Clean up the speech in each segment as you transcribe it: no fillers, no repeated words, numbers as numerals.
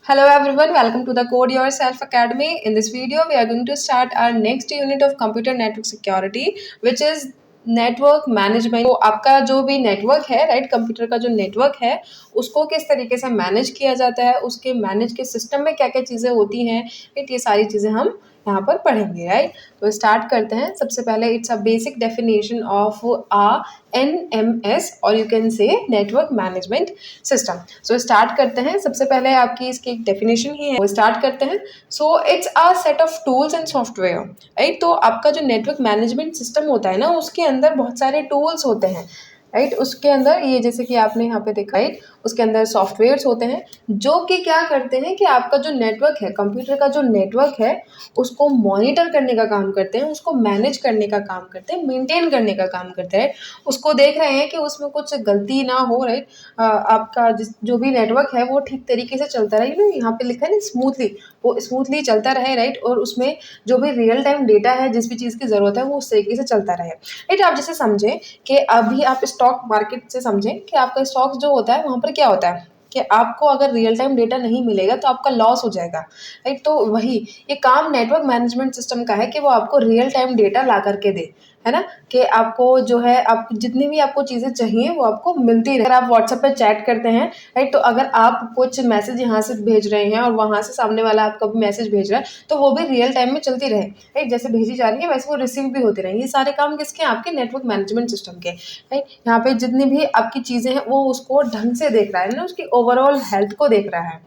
Hello everyone, welcome to the Code Yourself Academy. In this video, we are going to start our next unit of computer network security, which is network management. तो आपका जो भी network है, right, computer का जो network है उसको किस तरीके से मैनेज किया जाता है, उसके मैनेज के सिस्टम में क्या क्या चीज़ें होती हैं, राइट, ये सारी चीज़ें हम यहाँ पर पढ़ेंगे, राइट। तो स्टार्ट करते हैं। सबसे पहले it's a basic definition of uh NMS और you can say network management system. So start करते हैं। सबसे पहले आपकी इसकी एक डेफिनेशन ही है, वो स्टार्ट करते हैं। So it's a set of tools and software, right. तो आपका जो नेटवर्क मैनेजमेंट सिस्टम होता है ना, उसके अंदर बहुत सारे टूल्स होते हैं, राइट। उसके अंदर ये जैसे कि आपने यहाँ पे देखा, राइट, उसके अंदर सॉफ्टवेयर्स होते हैं जो कि क्या करते हैं कि आपका जो नेटवर्क है, कंप्यूटर का जो नेटवर्क है, उसको मॉनिटर करने का काम करते हैं, उसको मैनेज करने का काम करते हैं, मेंटेन करने का काम करते हैं। उसको देख रहे हैं कि उसमें कुछ गलती ना हो, राइट। आपका जो भी नेटवर्क है वो ठीक तरीके से चलता रहे ना, यहाँ पे लिखा है ना स्मूथली, वो स्मूथली चलता रहे, राइट। और उसमें जो भी रियल टाइम डेटा है, जिस भी चीज़ की ज़रूरत है, वो उस तरीके से चलता रहे, राइट। आप जैसे समझें कि अभी आप स्टॉक मार्केट से समझें कि आपका स्टॉक जो होता है वहाँ पर क्या होता है कि आपको अगर रियल टाइम डेटा नहीं मिलेगा तो आपका लॉस हो जाएगा, राइट। तो वही ये काम नेटवर्क मैनेजमेंट सिस्टम का है कि वो आपको रियल टाइम डेटा ला करके दे, है ना, कि आपको जो है आप जितनी भी आपको चीज़ें चाहिए वो आपको मिलती रहे। अगर आप व्हाट्सएप पे चैट करते हैं, राइट, तो अगर आप कुछ मैसेज यहाँ से भेज रहे हैं और वहाँ से सामने वाला आपका भी मैसेज भेज रहा है, तो वो भी रियल टाइम में चलती रहे, राइट। जैसे भेजी जा रही है वैसे वो रिसीव भी होते रहे। ये सारे काम किसके हैं? आपके नेटवर्क मैनेजमेंट सिस्टम के, राइट। यहाँ पे जितनी भी आपकी चीज़ें हैं वो उसको ढंग से देख रहा है ना, उसकी ओवरऑल हेल्थ को देख रहा है,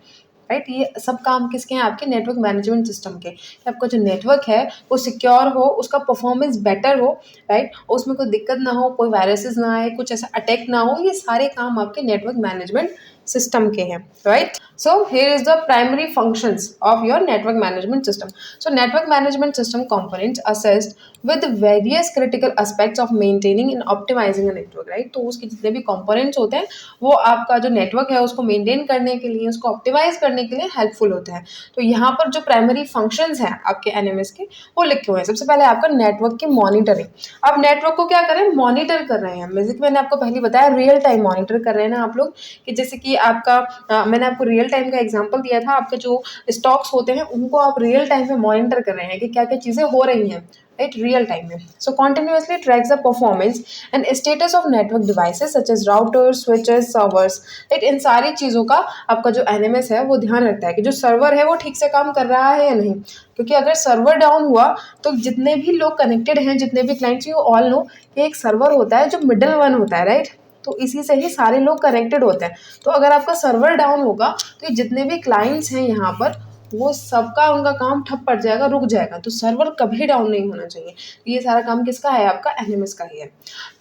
राइट। ये सब काम किसके हैं? आपके नेटवर्क मैनेजमेंट सिस्टम के, कि आपका जो नेटवर्क है वो सिक्योर हो, उसका परफॉर्मेंस बेटर हो, राइट, उसमें कोई दिक्कत ना हो, कोई वायरसेस ना आए, कुछ ऐसा अटैक ना हो। ये सारे काम आपके नेटवर्क मैनेजमेंट सिस्टम के हैं, right. So here is the primary functions of your network management system. So network management system components assist with various critical aspects of maintaining and optimizing a network, right? तो उसके जितने भी components होते हैं वो आपका जो network है उसको maintain करने के लिए, उसको optimize करने के लिए helpful होते हैं। तो यहाँ पर जो primary functions हैं आपके NMS के वो लिखे हुए हैं। सबसे पहले आपका network की monitoring। आप network को क्या कर रहे हैं? monitor कर रहे हैं। जैसे कि मैंने आपको पहले बताया real time monitor कर रहे हैं ना आप लोग, कि जैसे कि आपका मैंने आपको रियल टाइम का एग्जांपल दिया था। आपके जो स्टॉक्स होते हैं उनको आप रियल टाइम में मॉनिटर कर रहे हैं कि क्या क्या चीज़ें हो रही हैं, राइट, रियल टाइम में। सो continuously tracks the performance and status of network devices such as routers, switches, servers, right. इन सारी चीज़ों का आपका जो एनएमएस है वो ध्यान रखता है कि जो सर्वर है वो ठीक से काम कर रहा है या नहीं। क्योंकि अगर सर्वर डाउन हुआ तो जितने भी लोग कनेक्टेड हैं, जितने भी क्लाइंट्स, यू ऑल नो कि एक सर्वर होता है जो मिडल वन होता है, राइट। तो इसी से ही सारे लोग कनेक्टेड होते हैं। तो अगर आपका सर्वर डाउन होगा तो ये जितने भी क्लाइंट्स हैं यहाँ पर वो सबका उनका काम ठप पड़ जाएगा, रुक जाएगा। तो सर्वर कभी डाउन नहीं होना चाहिए। तो ये सारा काम किसका है? आपका एनएमएस का ही है।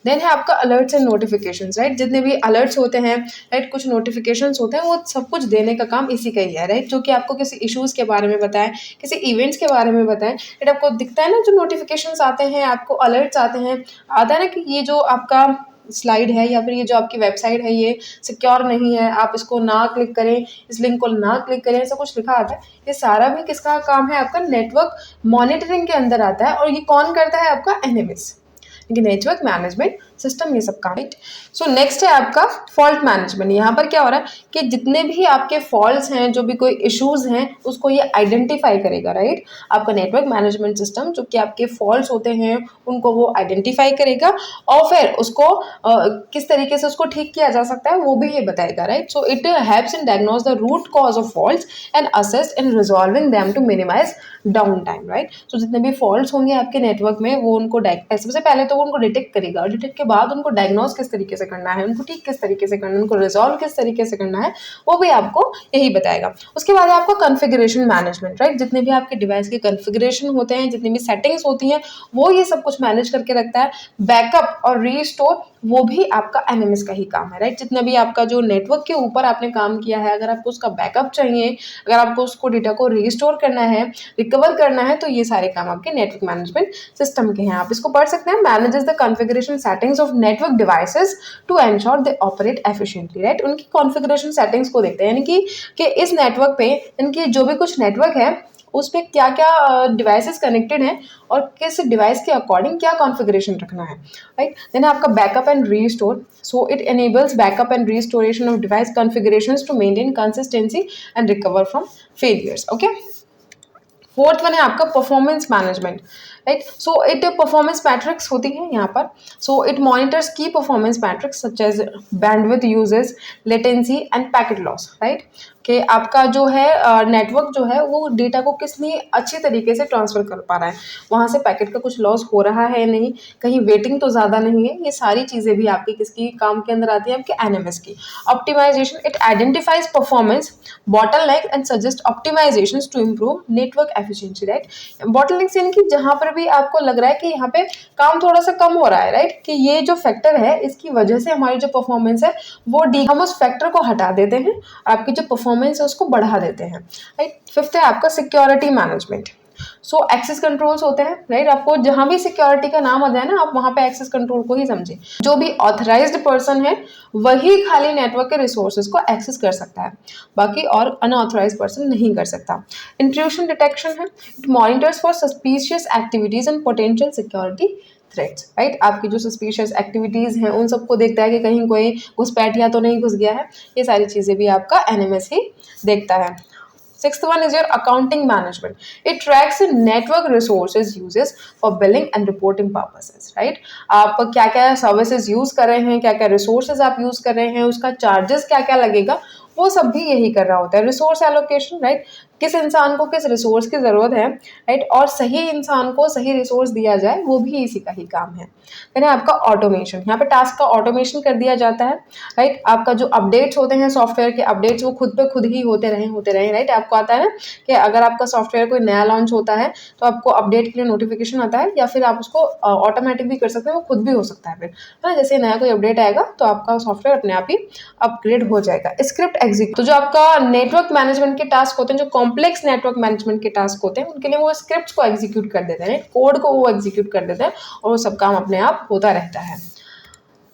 देन है आपका अलर्ट्स एंड नोटिफिकेशंस, राइट। जितने भी अलर्ट्स होते हैं, राइट, कुछ नोटिफिकेशंस होते हैं, वो सब कुछ देने का काम इसी का ही है, राइट। जो कि आपको किसी इश्यूज़ के बारे में बताएं, किसी इवेंट्स के बारे में बताएं, राइट। आपको दिखता है ना जो नोटिफिकेशंस आते हैं, आपको अलर्ट्स आते हैं, आता है ना कि ये जो आपका स्लाइड है या फिर ये जो आपकी वेबसाइट है ये सिक्योर नहीं है, आप इसको ना क्लिक करें, इस लिंक को ना क्लिक करें, ऐसा कुछ लिखा आता है। ये सारा भी किसका काम है? आपका नेटवर्क मॉनिटरिंग के अंदर आता है। और ये कौन करता है? आपका एनएमएस, नेटवर्क मैनेजमेंट सिस्टम, ये सब काम, राइट। सो नेक्स्ट है आपका फॉल्ट मैनेजमेंट। यहाँ पर क्या हो रहा है कि जितने भी आपके फॉल्ट्स हैं, जो भी कोई इश्यूज हैं, उसको ये आइडेंटिफाई करेगा, राइट। आपका नेटवर्क मैनेजमेंट सिस्टम जो कि आपके फॉल्ट्स होते हैं उनको वो आइडेंटिफाई करेगा और फिर उसको किस तरीके से उसको ठीक किया जा सकता है वो भी ये बताएगा, right. So it helps in diagnose the root cause of faults and assist in resolving them to minimise down time, right. So जितने भी फॉल्ट्स होंगे आपके नेटवर्क में वो उनको सबसे पहले तो वो उनको डिटेक्ट करेगा और डिटेक्ट के बाद उनको डायग्नोज किस तरीके से करना है, उनको ठीक किस तरीके से करना है, उनको रिजॉल्व किस तरीके से करना है, वो भी आपको यही बताएगा। उसके बाद आपको कॉन्फ़िगरेशन मैनेजमेंट, राइट। जितने भी आपके डिवाइस के कॉन्फ़िगरेशन होते हैं, जितनी भी सेटिंग्स होती हैं, वो ये सब कुछ मैनेज करके रखता है। बैकअप और रीस्टोर वो भी आपका एनएमएस का ही काम है, राइट। जितना भी आपका जो नेटवर्क के ऊपर आपने काम किया है, अगर आपको उसका बैकअप चाहिए, अगर आपको उसको डेटा को रीस्टोर करना है, रिकवर करना है, तो ये सारे काम आपके नेटवर्क मैनेजमेंट सिस्टम के हैं। आप इसको पढ़ सकते हैं। Manages the configuration settings of network devices to ensure they operate efficiently, right. उनकी कॉन्फ़िगरेशन सेटिंग्स को देखते हैं, यानी कि इस नेटवर्क पे इनकी जो भी कुछ नेटवर्क है उस पे क्या क्या डिवाइसेस कनेक्टेड हैं और किस डिवाइस के अकॉर्डिंग क्या कॉन्फ़िगरेशन रखना है, राइट। देन आपका backup and restore, so it enables backup and restoration of device configurations to maintain consistency and recover from failures. Okay. Fourth one है आपका performance management, right. So it performance metrics होती है यहाँ पर। So it monitors key performance metrics such as bandwidth usage, latency and packet loss, right. कि आपका जो है नेटवर्क जो है वो डेटा को कितनी अच्छी तरीके से ट्रांसफर कर पा रहा है, वहाँ से पैकेट का कुछ लॉस हो रहा है नहीं, कहीं वेटिंग तो ज़्यादा नहीं है। ये सारी चीज़ें भी आपकी किसकी काम के अंदर आती है, आपके एनएमएस की। Optimization, it identifies performance bottleneck and suggest optimizations to improve network efficiency, right. Bottleneck यानी कि जहाँ पर भी आपको लग रहा है कि यहाँ पे काम थोड़ा सा कम हो रहा है, राइट, कि ये जो फैक्टर है इसकी वजह से हमारी जो परफॉर्मेंस है वो हम उस फैक्टर को हटा देते हैं, आपकी जो परफॉर्मेंस है उसको बढ़ा देते हैं, राइट। फिफ्थ है आपका सिक्योरिटी मैनेजमेंट। सो एक्सेस कंट्रोल्स होते हैं, राइट। आपको जहां भी सिक्योरिटी का नाम आ जाए ना, आप वहां पे एक्सेस कंट्रोल को ही समझे। जो भी ऑथराइज्ड पर्सन है वही खाली नेटवर्क के रिसोर्सेज को एक्सेस कर सकता है, बाकी और अनऑथराइज्ड पर्सन नहीं कर सकता। इंट्रूशन डिटेक्शन है, it monitors for suspicious activities and potential security threats, right. आपकी जो सस्पिशियस एक्टिविटीज हैं उन सबको देखता है कि कहीं कोई घुसपैठिया तो नहीं घुस गया है। ये सारी चीजें भी आपका एनएमएस ही देखता है। Sixth one is your accounting management. It tracks the network resources uses for billing and reporting purposes, right? आप क्या क्या सर्विसेज यूज कर रहे हैं, क्या क्या रिसोर्सेज आप यूज कर रहे हैं, उसका चार्जेस क्या क्या लगेगा, वो सब भी यही कर रहा होता है। रिसोर्स एलोकेशन, राइट, किस इंसान को किस रिसोर्स की ज़रूरत है, राइट, और सही इंसान को सही रिसोर्स दिया जाए, वो भी इसी का ही काम है। फिर है आपका ऑटोमेशन, यहाँ पे टास्क का ऑटोमेशन कर दिया जाता है, राइट। आपका जो अपडेट्स होते हैं सॉफ्टवेयर के अपडेट्स वो खुद पे खुद ही होते रहें, राइट। आपको आता है ना कि अगर आपका सॉफ्टवेयर कोई नया लॉन्च होता है तो आपको अपडेट के लिए नोटिफिकेशन आता है, या फिर आप उसको ऑटोमेटिक भी कर सकते हैं, वो खुद भी हो सकता है। फिर है ना, जैसे नया कोई अपडेट आएगा तो आपका सॉफ्टवेयर अपने आप ही अपग्रेड हो जाएगा। स्क्रिप्ट एग्जीक्यूट, तो जो आपका नेटवर्क मैनेजमेंट के टास्क होते हैं, जो कॉम्प्लेक्स नेटवर्क मैनेजमेंट के टास्क होते हैं, उनके लिए वो स्क्रिप्ट्स को एग्जीक्यूट कर देते हैं, कोड को वो एग्जीक्यूट कर देते हैं और वो सब काम अपने आप होता रहता है।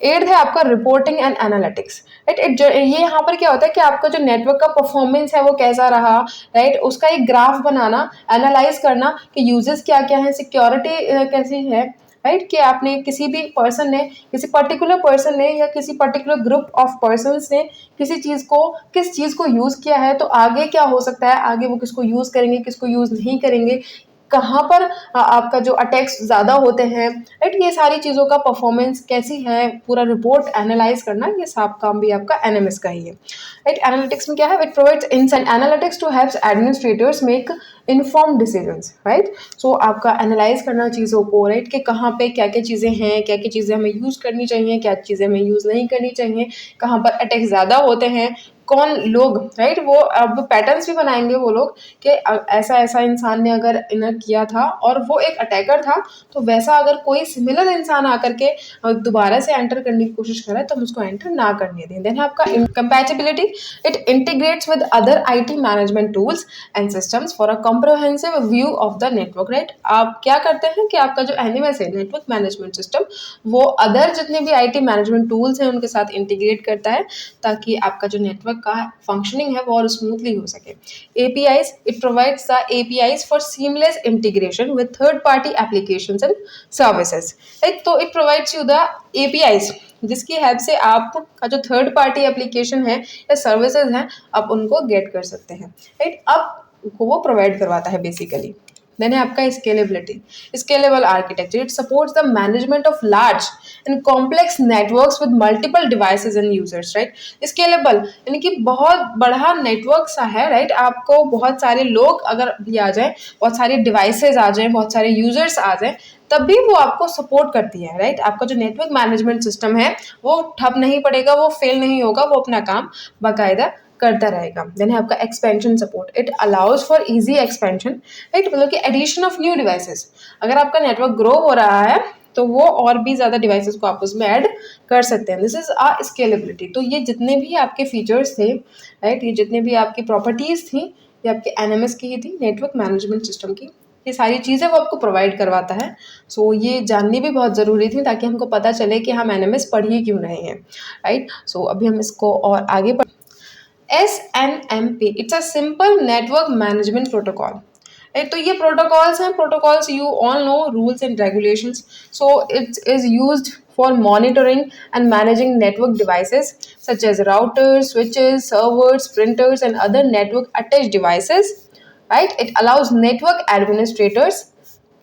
एट है आपका रिपोर्टिंग एंड एनालिटिक्स, राइट। ये यहाँ पर क्या होता है कि आपका जो नेटवर्क का परफॉर्मेंस है वो कैसा रहा, राइट, उसका एक ग्राफ बनाना, एनालाइज करना कि यूजेस क्या क्या है, सिक्योरिटी कैसी है, राइट, कि आपने किसी भी पर्सन ने, किसी पर्टिकुलर पर्सन ने या किसी पर्टिकुलर ग्रुप ऑफ पर्सन्स ने किसी चीज़ को, किस चीज़ को यूज़ किया है, तो आगे क्या हो सकता है, आगे वो किसको यूज़ करेंगे, किसको यूज़ नहीं करेंगे, कहाँ पर आपका जो अटैक्स ज़्यादा होते हैं, राइट। ये सारी चीज़ों का परफॉर्मेंस कैसी है, पूरा रिपोर्ट एनालाइज करना, ये सब काम भी आपका एनएमएस का ही है, राइट। एनालिटिक्स में क्या है, it provides insight analytics to help administrators make inform decisions, right. So आपका एनालाइज करना चीज़ों को, राइट, कि कहाँ पे क्या क्या चीज़ें हैं, क्या क्या चीज़ें हमें यूज़ करनी चाहिए, क्या चीज़ें हमें यूज़ नहीं करनी चाहिए, कहाँ पर अटैक ज़्यादा होते हैं, कौन लोग, राइट, वो अब पैटर्न्स भी बनाएंगे वो लोग कि ऐसा ऐसा इंसान ने अगर इनर किया था और वो एक अटैकर था, तो वैसा अगर कोई सिमिलर इंसान आकर के दोबारा से एंटर करने की कोशिश करे तो हम उसको एंटर ना करने दें। देन आपका compatibility, it integrates with other IT management tools and systems for a comprehensive view of the network, right. आप क्या करते हैं कि आपका जो एनएमएस है, नेटवर्क मैनेजमेंट सिस्टम, वो अदर जितने भी आईटी मैनेजमेंट टूल्स हैं उनके साथ इंटीग्रेट करता है ताकि आपका जो नेटवर्क का फंक्शनिंग है वो और स्मूथली हो सके। APIs, it provides the APIs for seamless integration with third party applications and services, right? तो it provides you the APIs जिसकी हेल्प से आपका जो थर्ड पार्टी एप्लीकेशन है या सर्विसेज हैं आप उनको गेट कर सकते हैं, राइट। अब वो प्रोवाइड करवाता है बेसिकली। देन है आपका scalability, scalable architecture, it supports the management of large and complex networks with multiple devices and users, right. Scalable यानी कि बहुत बड़ा नेटवर्क सा है, राइट। आपको बहुत सारे लोग अगर भी आ जाए, बहुत सारे डिवाइसेस आ जाएं, बहुत सारे यूजर्स आ जाएं, तब भी वो आपको सपोर्ट करती है, राइट। आपका जो नेटवर्क मैनेजमेंट सिस्टम है वो ठप नहीं पड़ेगा, वो फेल नहीं होगा, वो अपना काम बाकायदा करता रहेगा। देन है आपका expansion support, it allows for easy expansion, right, मतलब कि एडिशन ऑफ न्यू डिवाइसेस। अगर आपका नेटवर्क ग्रो हो रहा है तो वो और भी ज़्यादा डिवाइसेस को आप उसमें ऐड कर सकते हैं। This is uh scalability. तो ये जितने भी आपके फीचर्स थे, राइट, ये जितने भी आपकी प्रॉपर्टीज़ थी, ये आपके एनएमएस की ही थी, नेटवर्क मैनेजमेंट सिस्टम की। ये सारी चीज़ें वो आपको प्रोवाइड करवाता है। सो ये जाननी भी बहुत ज़रूरी थी ताकि हमको पता चले कि हम एनएमएस पढ़ ही क्यों रहे हैं, राइट। सो अभी हम इसको और आगे SNMP, it's a simple network management protocol, right. तो ये प्रोटोकॉल्स हैं, protocols you all know rules and regulations, so it is used for monitoring and managing network devices such as routers, switches, servers, printers, and other network attached devices. Right? It allows network administrators,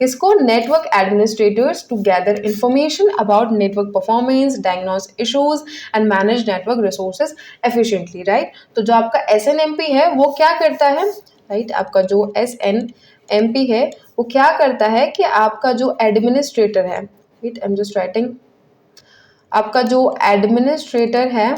किसको, network administrators, to gather information about network performance, diagnose issues, and manage network resources efficiently. Right? तो जो आपका SNMP है वो क्या करता है, right? आपका जो SNMP है वो क्या करता है कि आपका जो एडमिनिस्ट्रेटर है, right? I'm just writing, आपका जो एडमिनिस्ट्रेटर है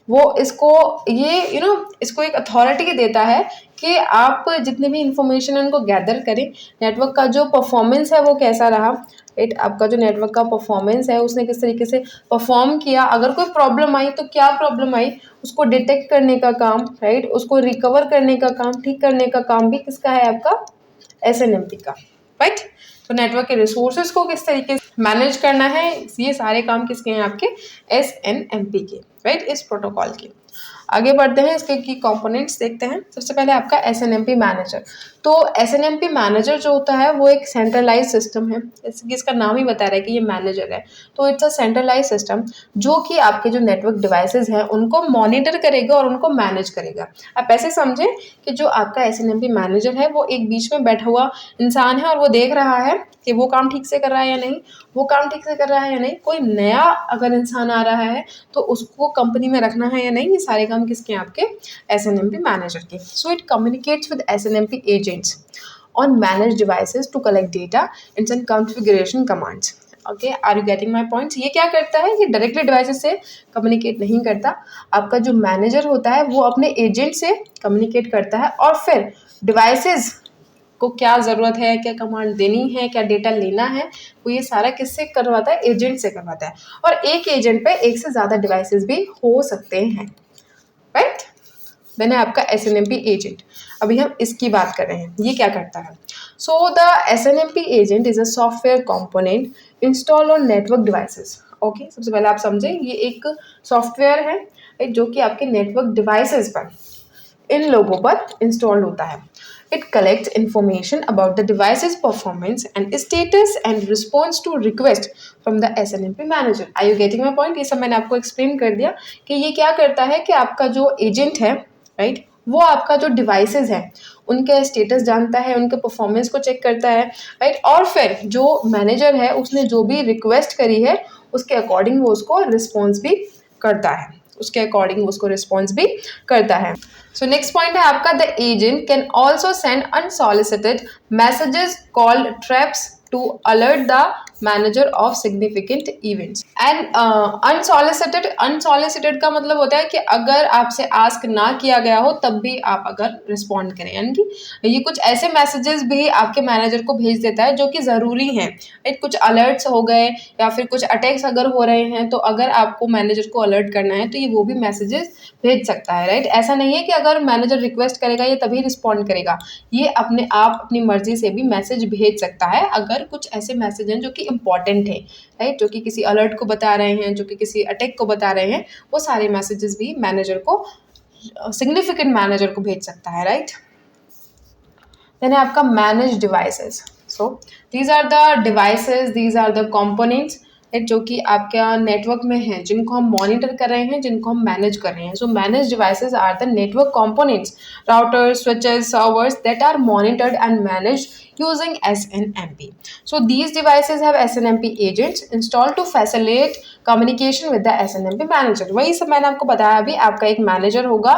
वो इसको ये इसको एक अथॉरिटी देता है कि आप जितने भी इंफॉर्मेशन है उनको गैदर करें, नेटवर्क का जो परफॉर्मेंस है वो कैसा रहा, राइट। आपका जो नेटवर्क का परफॉर्मेंस है उसने किस तरीके से परफॉर्म किया, अगर कोई प्रॉब्लम आई तो क्या प्रॉब्लम आई, उसको डिटेक्ट करने का काम, राइट, उसको रिकवर करने का काम, ठीक करने का काम भी किसका है, आपका SNMP का, राइट। तो नेटवर्क के रिसोर्सेज को किस तरीके से मैनेज करना है, ये सारे काम किसके हैं, आपके SNMP के, राइट, इस प्रोटोकॉल के। आगे बढ़ते हैं, इसके की कंपोनेंट्स देखते हैं। सबसे पहले आपका SNMP मैनेजर। तो SNMP मैनेजर जो होता है वो एक सेंट्रलाइज सिस्टम है, जैसे कि इसका नाम ही बता रहा है कि ये मैनेजर है। तो इट्स अ सेंट्रलाइज सिस्टम जो कि आपके जो नेटवर्क डिवाइसेज हैं उनको मॉनिटर करेगा और उनको मैनेज करेगा। आप ऐसे समझें कि जो आपका SNMP मैनेजर है वो एक बीच में बैठा हुआ इंसान है और वो देख रहा है कि वो काम ठीक से कर रहा है या नहीं, वो काम ठीक से कर रहा है या नहीं, कोई नया अगर इंसान आ रहा है तो उसको कंपनी में रखना है या नहीं, ये सारे काम किसके हैं, आपके SNMP मैनेजर के। So it communicates with SNMP agents on managed devices to collect data and send configuration commands. Okay, are you getting my points? ये क्या करता है, ये डायरेक्टली डिवाइसेस से कम्युनिकेट नहीं करता, आपका जो मैनेजर होता है वो अपने एजेंट से कम्युनिकेट करता है और फिर डिवाइसेस को क्या ज़रूरत है, क्या कमांड देनी है, क्या डेटा लेना है, वो ये सारा किससे करवाता है, एजेंट से करवाता है। और एक एजेंट पे एक से ज़्यादा डिवाइसेस भी हो सकते हैं, राइट। देन है आपका SNMP एजेंट। अभी हम इसकी बात कर रहे हैं, ये क्या करता है। So the SNMP agent is a software component install on network devices. Okay, सबसे पहले आप समझें ये एक सॉफ्टवेयर है जो कि आपके नेटवर्क डिवाइसेस पर, इन लोगों पर इंस्टॉल होता है। It collects information about the device's performance and status and responds to request from the SNMP manager. Are you getting my point? ये सब मैंने आपको एक्सप्लेन कर दिया कि ये क्या करता है कि आपका जो एजेंट है, राइट, वो आपका जो डिवाइसेस है उनके स्टेटस जानता है, उनके परफॉर्मेंस को चेक करता है, राइट, और फिर जो मैनेजर है उसने जो भी रिक्वेस्ट करी है उसके अकॉर्डिंग वो उसको रिस्पॉन्स भी करता है, उसके अकॉर्डिंग उसको रिस्पॉन्स भी करता है। सो नेक्स्ट पॉइंट है आपका, the agent can also send unsolicited messages called traps to alert the manager of significant events. And unsolicited का मतलब होता है कि अगर आपसे आस्क ना किया गया हो तब भी आप अगर रिस्पॉन्ड करें, यानी कि ये कुछ ऐसे मैसेजेस भी आपके मैनेजर को भेज देता है जो कि ज़रूरी हैं, राइट। कुछ अलर्ट्स हो गए या फिर कुछ अटैक्स अगर हो रहे हैं तो अगर आपको मैनेजर को अलर्ट करना है तो ये वो भी मैसेजेस भेज सकता है, राइट। ऐसा नहीं है कि अगर मैनेजर रिक्वेस्ट करेगा ये तभी रिस्पॉन्ड करेगा, ये अपने आप अपनी मर्जी से भी मैसेज भेज सकता है अगर कुछ ऐसे मैसेज हैं जो कि इंपॉर्टेंट है, राइट, जो कि किसी अलर्ट को बता रहे हैं, जो कि किसी अटैक को बता रहे हैं, वो सारे मैसेजेस भी मैनेजर को, सिग्निफिकेंट मैनेजर को भेज सकता है, राइट। देन है आपका manage devices. So these are the devices, these are the components जो कि आपका नेटवर्क में है, जिनको हम मॉनिटर कर रहे हैं, जिनको हम मैनेज कर रहे हैं। So manage devices are the network components, routers, switches, servers that are monitored and managed using SNMP. So these devices have SNMP agents installed to facilitate communication with the SNMP manager. वही सब मैंने आपको बताया अभी, आपका एक manager होगा,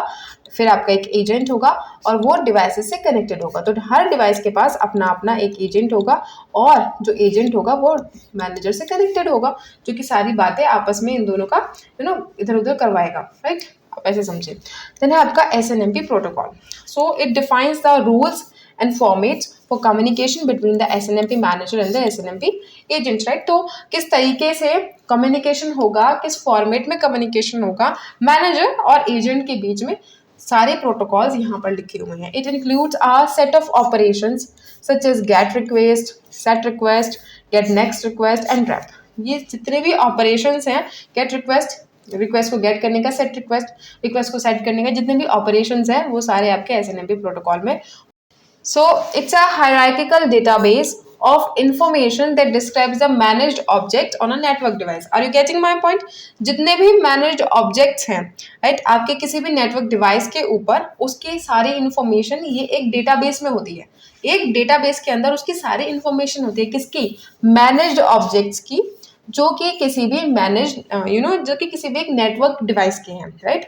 फिर आपका एक एजेंट होगा और वो डिवाइसेस से कनेक्टेड होगा। तो हर डिवाइस के पास अपना अपना एक एजेंट होगा और जो एजेंट होगा वो मैनेजर से कनेक्टेड होगा, जो कि सारी बातें आपस में इन दोनों का इधर उधर करवाएगा, राइट। आप ऐसे समझे। देन है आपका SNMP protocol. So it defines the rules and formats for communication between the SNMP manager and the SNMP agents, right। तो किस तरीके से कम्युनिकेशन होगा, किस फॉर्मेट में कम्युनिकेशन होगा मैनेजर और एजेंट के बीच में, सारे प्रोटोकॉल्स यहाँ पर लिखे हुए हैं। It includes a set of operations such as get request, set request, get next request and wrap। ये जितने भी ऑपरेशंस हैं, get request, रिक्वेस्ट को गेट करने का, सेट रिक्वेस्ट, रिक्वेस्ट को सेट करने का, जितने भी ऑपरेशंस हैं वो सारे आपके SNMP प्रोटोकॉल में So it's a hierarchical database of information that describes the managed object on a network device. Are you getting my point? जितने भी managed objects हैं, right, आपके किसी भी network device के ऊपर उसकी सारी information ये एक database में होती है. एक database के अंदर उसकी सारी information होती है किसकी? Managed objects की, जो कि किसी भी managed जो कि किसी भी एक network device के हैं, right?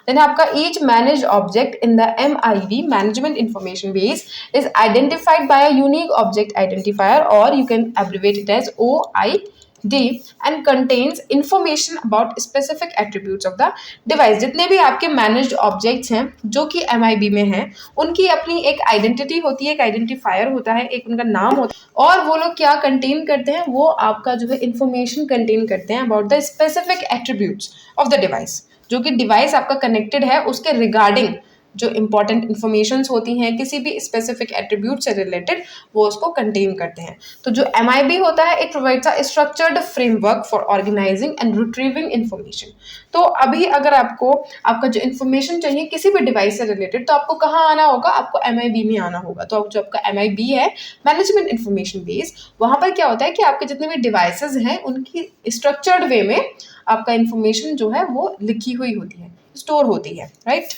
Then आपका each managed object in the MIB management information base is identified by a unique object identifier, or you can abbreviate it as OID, and contains information about specific attributes of the device. जितने भी आपके managed objects हैं जो कि MIB में हैं, उनकी अपनी एक identity होती है, एक identifier होता है, एक उनका नाम होता है, और वो लोग क्या contain करते हैं, वो आपका जो है information contain करते हैं about the specific attributes of the device. जो कि डिवाइस आपका कनेक्टेड है उसके रिगार्डिंग जो इंपॉर्टेंट इंफॉर्मेशन होती हैं किसी भी स्पेसिफिक एट्रीब्यूट से रिलेटेड, वो उसको कंटेन करते हैं. तो जो MIB होता है, it provides a structured framework for organizing and retrieving information. तो अभी अगर आपको आपका जो इन्फॉर्मेशन चाहिए किसी भी डिवाइस से रिलेटेड, तो आपको कहाँ आना होगा? आपको MIB में आना होगा. तो जो आपका MIB है, मैनेजमेंट इंफॉर्मेशन बेस, वहाँ पर क्या होता है कि आपके जितने भी डिवाइसेज हैं उनकी स्ट्रक्चर्ड वे में आपका इंफॉर्मेशन जो है वो लिखी हुई होती है, स्टोर होती है, राइट.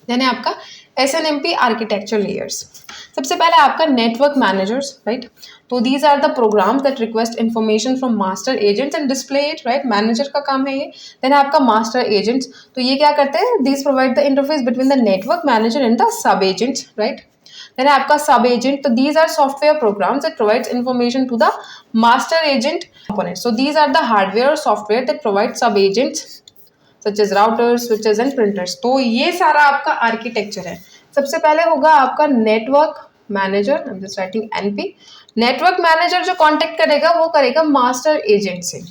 देन है आपका SNMP आर्किटेक्चर लेयर्स. सबसे पहले आपका नेटवर्क मैनेजर्स, राइट. तो these are the programs that request information from master agents and display it, right. Manager का काम है ये. देन आपका मास्टर एजेंट्स, तो ये क्या करते हैं? These provide the interface between the network manager and the sub agents, right. Then आपका सब एजेंट, तो these are software programs that provides information to the master agent component. So these are the hardware or software that provide sub agents such as routers, switches and printers. तो ये सारा आपका architecture है. सबसे पहले होगा आपका network manager, I am just writing NP. Network manager जो कॉन्टेक्ट करेगा वो करेगा मास्टर एजेंट से.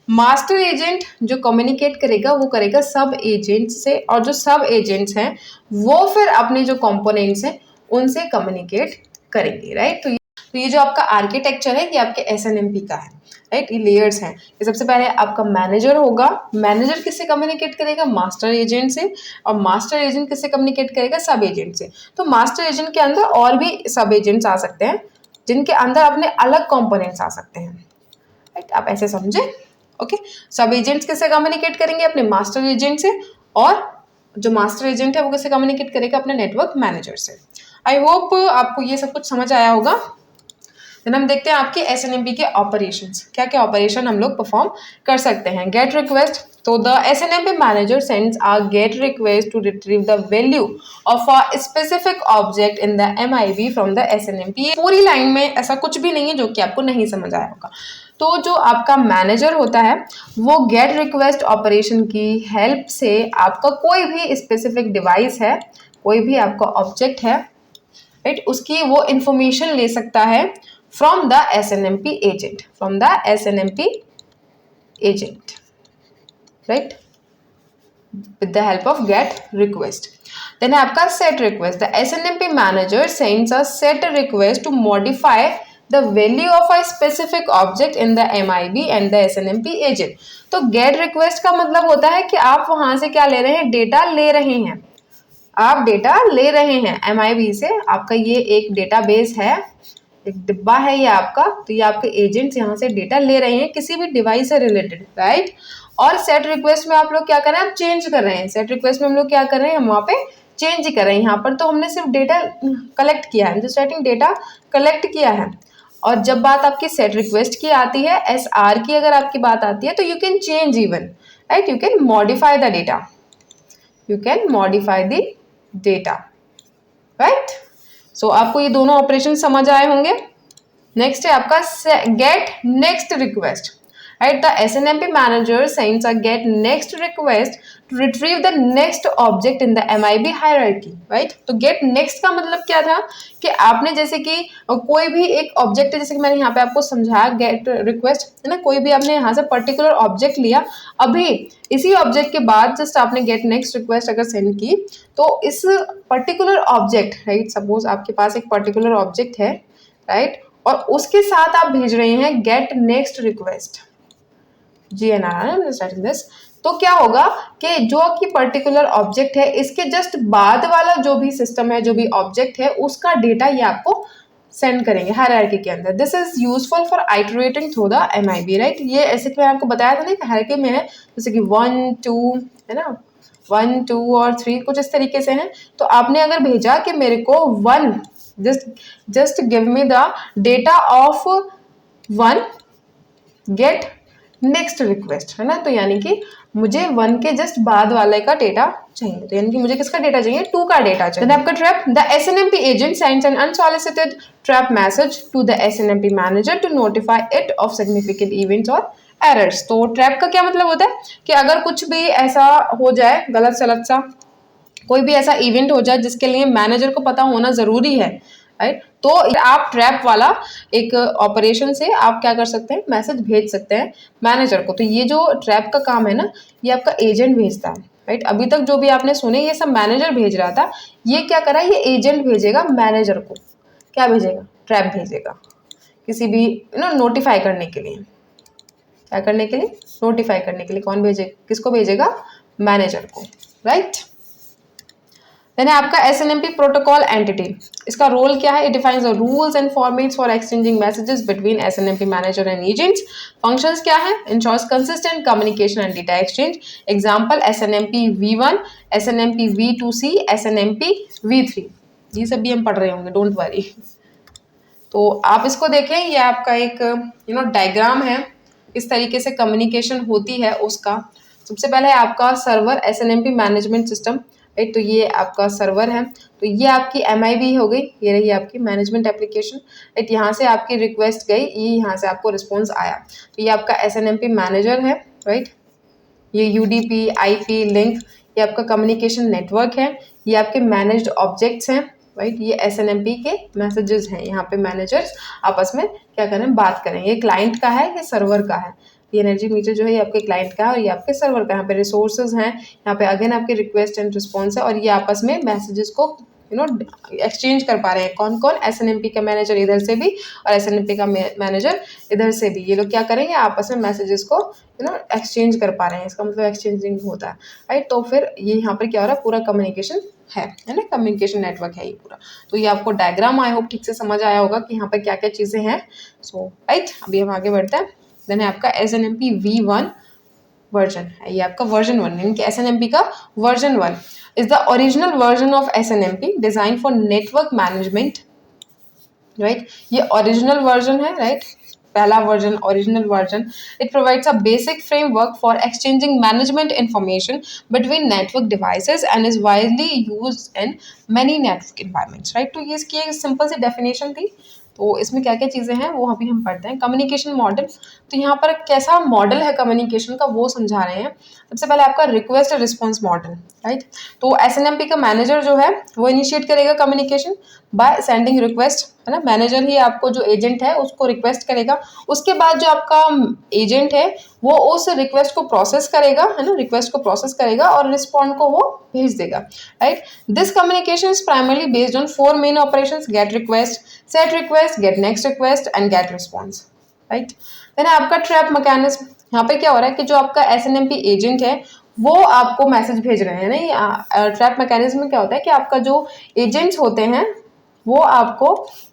मास्टर एजेंट जो कम्युनिकेट करेगा वो करेगा सब एजेंट से, और जो सब एजेंट्स हैं वो फिर अपने जो कंपोनेंट्स हैं उनसे कम्युनिकेट करेंगे, राइट. तो ये जो आपका आर्किटेक्चर है ये आपके SNMP का है, राइट. ये लेयर्स हैं. ये सबसे पहले आपका मैनेजर होगा. मैनेजर किससे कम्युनिकेट करेगा? मास्टर एजेंट से. और मास्टर एजेंट किससे कम्युनिकेट करेगा? सब एजेंट से. तो मास्टर एजेंट के अंदर और भी सब एजेंट्स आ सकते हैं जिनके अंदर अपने अलग कंपोनेंट्स आ सकते हैं, राइट. आप ऐसे समझे, ओके. सब एजेंट्स किससे कम्युनिकेट करेंगे? अपने मास्टर एजेंट से. और जो मास्टर एजेंट है वो किससे कम्युनिकेट करेगा? अपने नेटवर्क मैनेजर से. आई होप आपको ये सब कुछ समझ आया होगा. देन हम देखते हैं आपके SNMP के ऑपरेशंस. क्या क्या ऑपरेशन हम लोग परफॉर्म कर सकते हैं. गेट रिक्वेस्ट, तो the SNMP manager sends a get request to retrieve the value of a specific object in the MIB from the SNMP. पूरी लाइन में ऐसा कुछ भी नहीं है जो कि आपको नहीं समझ आया होगा. तो जो आपका मैनेजर होता है वो गेट रिक्वेस्ट ऑपरेशन की हेल्प से आपका कोई भी स्पेसिफिक डिवाइस है, कोई भी आपका ऑब्जेक्ट है, राइट, उसकी वो इंफॉर्मेशन ले सकता है from the SNMP agent, from the SNMP agent, right, with the help of get request. Then है आपका set request. The SNMP manager sends a set request to modify the value of a specific object in the MIB and the SNMP agent. तो get request का मतलब होता है कि आप वहां से क्या ले रहे हैं? डेटा ले रहे हैं. आप डेटा ले रहे हैं MIB से. आपका ये एक डेटाबेस है, एक डिब्बा है ये आपका. तो ये आपके एजेंट्स यहाँ से डेटा ले रहे हैं किसी भी डिवाइस से रिलेटेड, राइट. और सेट रिक्वेस्ट में आप लोग क्या कर रहे हैं? आप चेंज कर रहे हैं. सेट रिक्वेस्ट में हम लोग क्या कर रहे हैं? हम वहाँ पे चेंज ही कर रहे हैं. यहाँ पर तो हमने सिर्फ डेटा कलेक्ट किया है, जस्ट राइटिंग डेटा कलेक्ट किया है. और जब बात आपकी सेट रिक्वेस्ट की आती है, SR की अगर आपकी बात आती है, तो you can change even, right. You can modify the data, you can modify the data, right. So आपको ये दोनों ऑपरेशन समझ आए होंगे. नेक्स्ट है आपका get next request, right. The SNMP manager sends a get next request to retrieve the next object in the MIB hierarchy, right. तो get next का मतलब क्या था कि आपने जैसे कि कोई भी एक ऑब्जेक्ट है, जैसे कि मैंने यहाँ पे आपको समझाया गेट रिक्वेस्ट है ना, कोई भी आपने यहाँ से पर्टिकुलर ऑब्जेक्ट लिया, अभी इसी ऑब्जेक्ट के बाद जस्ट आपने गेट नेक्स्ट रिक्वेस्ट अगर सेंड की, तो इस पर्टिकुलर ऑब्जेक्ट, राइट, सपोज आपके पास एक पर्टिकुलर ऑब्जेक्ट है, राइट, और उसके साथ आप भेज रहे हैं get next request, GNR, I'm just writing this. तो क्या होगा कि जो कि पर्टिकुलर ऑब्जेक्ट है इसके जस्ट बाद वाला जो भी सिस्टम है, जो भी ऑब्जेक्ट है, उसका डेटा ये आपको सेंड करेंगे हायरार्की के अंदर। This is useful for iterating through the MIB, right. ये ऐसे कि मैं आपको बताया था ना कि हायरार्की में है, जैसे कि 1 2 है ना, 1 2 और 3 कुछ इस तरीके से हैं। तो आपने अगर भेजा कि मेरे को 1, just give me the data of 1, get next request, है ना। तो यानी कि मुझे 1 के जस्ट बाद वाले का डेटा चाहिए, तो यानी कि मुझे किसका डेटा चाहिए, 2 का डेटा चाहिए। आपका trap, the SNMP agent sends an unsolicited trap message to the SNMP manager to notify it of significant events और एरर्स। तो ट्रैप का क्या मतलब होता है कि अगर कुछ भी ऐसा हो जाए गलत सलत सा, कोई भी ऐसा इवेंट हो जाए जिसके लिए मैनेजर को पता होना जरूरी है, राइट, तो आप ट्रैप वाला एक ऑपरेशन से आप क्या कर सकते हैं, मैसेज भेज सकते हैं मैनेजर को। तो ये जो ट्रैप का काम है ना, ये आपका एजेंट भेजता है, राइट। अभी तक जो भी आपने सुने ये सब मैनेजर भेज रहा था, ये क्या करा, ये एजेंट भेजेगा मैनेजर को, क्या भेजेगा, ट्रैप भेजेगा, किसी भी नोटिफाई करने के लिए, क्या करने के लिए, नोटिफाई करने के लिए। कौन भेजे, किसको भेजेगा, मैनेजर को, राइट। देन है आपका SNMP प्रोटोकॉल एंटिटी। इसका रोल क्या है, it defines the rules and formats for exchanging messages between SNMP manager and agents. Functions क्या है, ensures consistent communication and data exchange. Example SNMP V1, SNMP V2C, SNMP V3, ये सब भी हम पढ़ रहे होंगे, डोंट वरी। तो आप इसको देखें, ये आपका एक डायग्राम है, इस तरीके से कम्युनिकेशन होती है उसका। सबसे पहले आपका server SNMP management system, right, तो ये आपका सर्वर है। तो ये आपकी MIB हो गई, ये रही आपकी मैनेजमेंट एप्लीकेशन, राइट। यहाँ से आपकी रिक्वेस्ट गई, ये यहाँ से आपको रिस्पॉन्स आया, तो ये आपका SNMP मैनेजर है, राइट। ये UDP IP लिंक, ये आपका कम्युनिकेशन नेटवर्क है, ये आपके मैनेज्ड ऑब्जेक्ट्स हैं, राइट। ये SNMP के मैसेजेस हैं, यहाँ पे मैनेजर्स आपस में क्या करें, बात करें। ये क्लाइंट का है, ये सर्वर का है। ये एनर्जी मीटर जो है ये आपके क्लाइंट का है और ये आपके सर्वर का। यहाँ पे रिसोर्सेज हैं, यहाँ पे अगेन आपके रिक्वेस्ट एंड रिस्पॉन्स है, और ये आपस में मैसेजेस को एक्सचेंज कर पा रहे हैं। कौन कौन, SNMP का मैनेजर इधर से भी और SNMP का मैनेजर इधर से भी, ये लोग क्या करेंगे, आपस में मैसेजेस को एक्सचेंज कर पा रहे हैं। इसका मतलब एक्सचेंजिंग होता है, राइट। तो फिर ये यहाँ पर क्या हो रहा है, पूरा कम्युनिकेशन है ना, कम्युनिकेशन नेटवर्क है ये पूरा। तो ये आपको डायग्राम आई होप ठीक से समझ आया होगा कि यहाँ पर क्या क्या चीज़ें हैं। सो राइट, अभी हम आगे बढ़ते हैं। देन है आपका SNMP V1 वर्जन है, ये आपका वर्जन 1, यानी कि SNMP का version 1 is the original version of SNMP design for network management, right. ये ओरिजिनल वर्जन है, राइट, पहला version, original version. It provides a basic framework for exchanging management information between network devices and is widely used in many network environments, right. तो ये इसकी एक simple सी definition थी। तो इसमें क्या क्या चीज़ें हैं वो अभी हम पढ़ते हैं। कम्युनिकेशन मॉडल, तो यहाँ पर कैसा मॉडल है कम्युनिकेशन का वो समझा रहे हैं। सबसे पहले आपका रिक्वेस्ट और रिस्पॉन्स मॉडल, राइट। तो SNMP का मैनेजर जो है वो इनिशिएट करेगा कम्युनिकेशन बाय सेंडिंग रिक्वेस्ट, है ना। मैनेजर ही आपको जो एजेंट है उसको रिक्वेस्ट करेगा, उसके बाद जो आपका एजेंट है वो उस रिक्वेस्ट को प्रोसेस करेगा, है ना, रिक्वेस्ट को प्रोसेस करेगा और रिस्पॉन्ड को वो भेज देगा, right. This communication is primarily based on 4 main operations, get request, set request, get next request and get response, right. Then आपका ट्रैप मैकेनिज्म, यहाँ पे क्या हो रहा है कि जो आपका SNMP एजेंट है वो आपको मैसेज भेज रहे हैं ना। ट्रैप मैकेनिज्म में क्या होता है कि आपका जो एजेंट्स होते हैं वो आपको,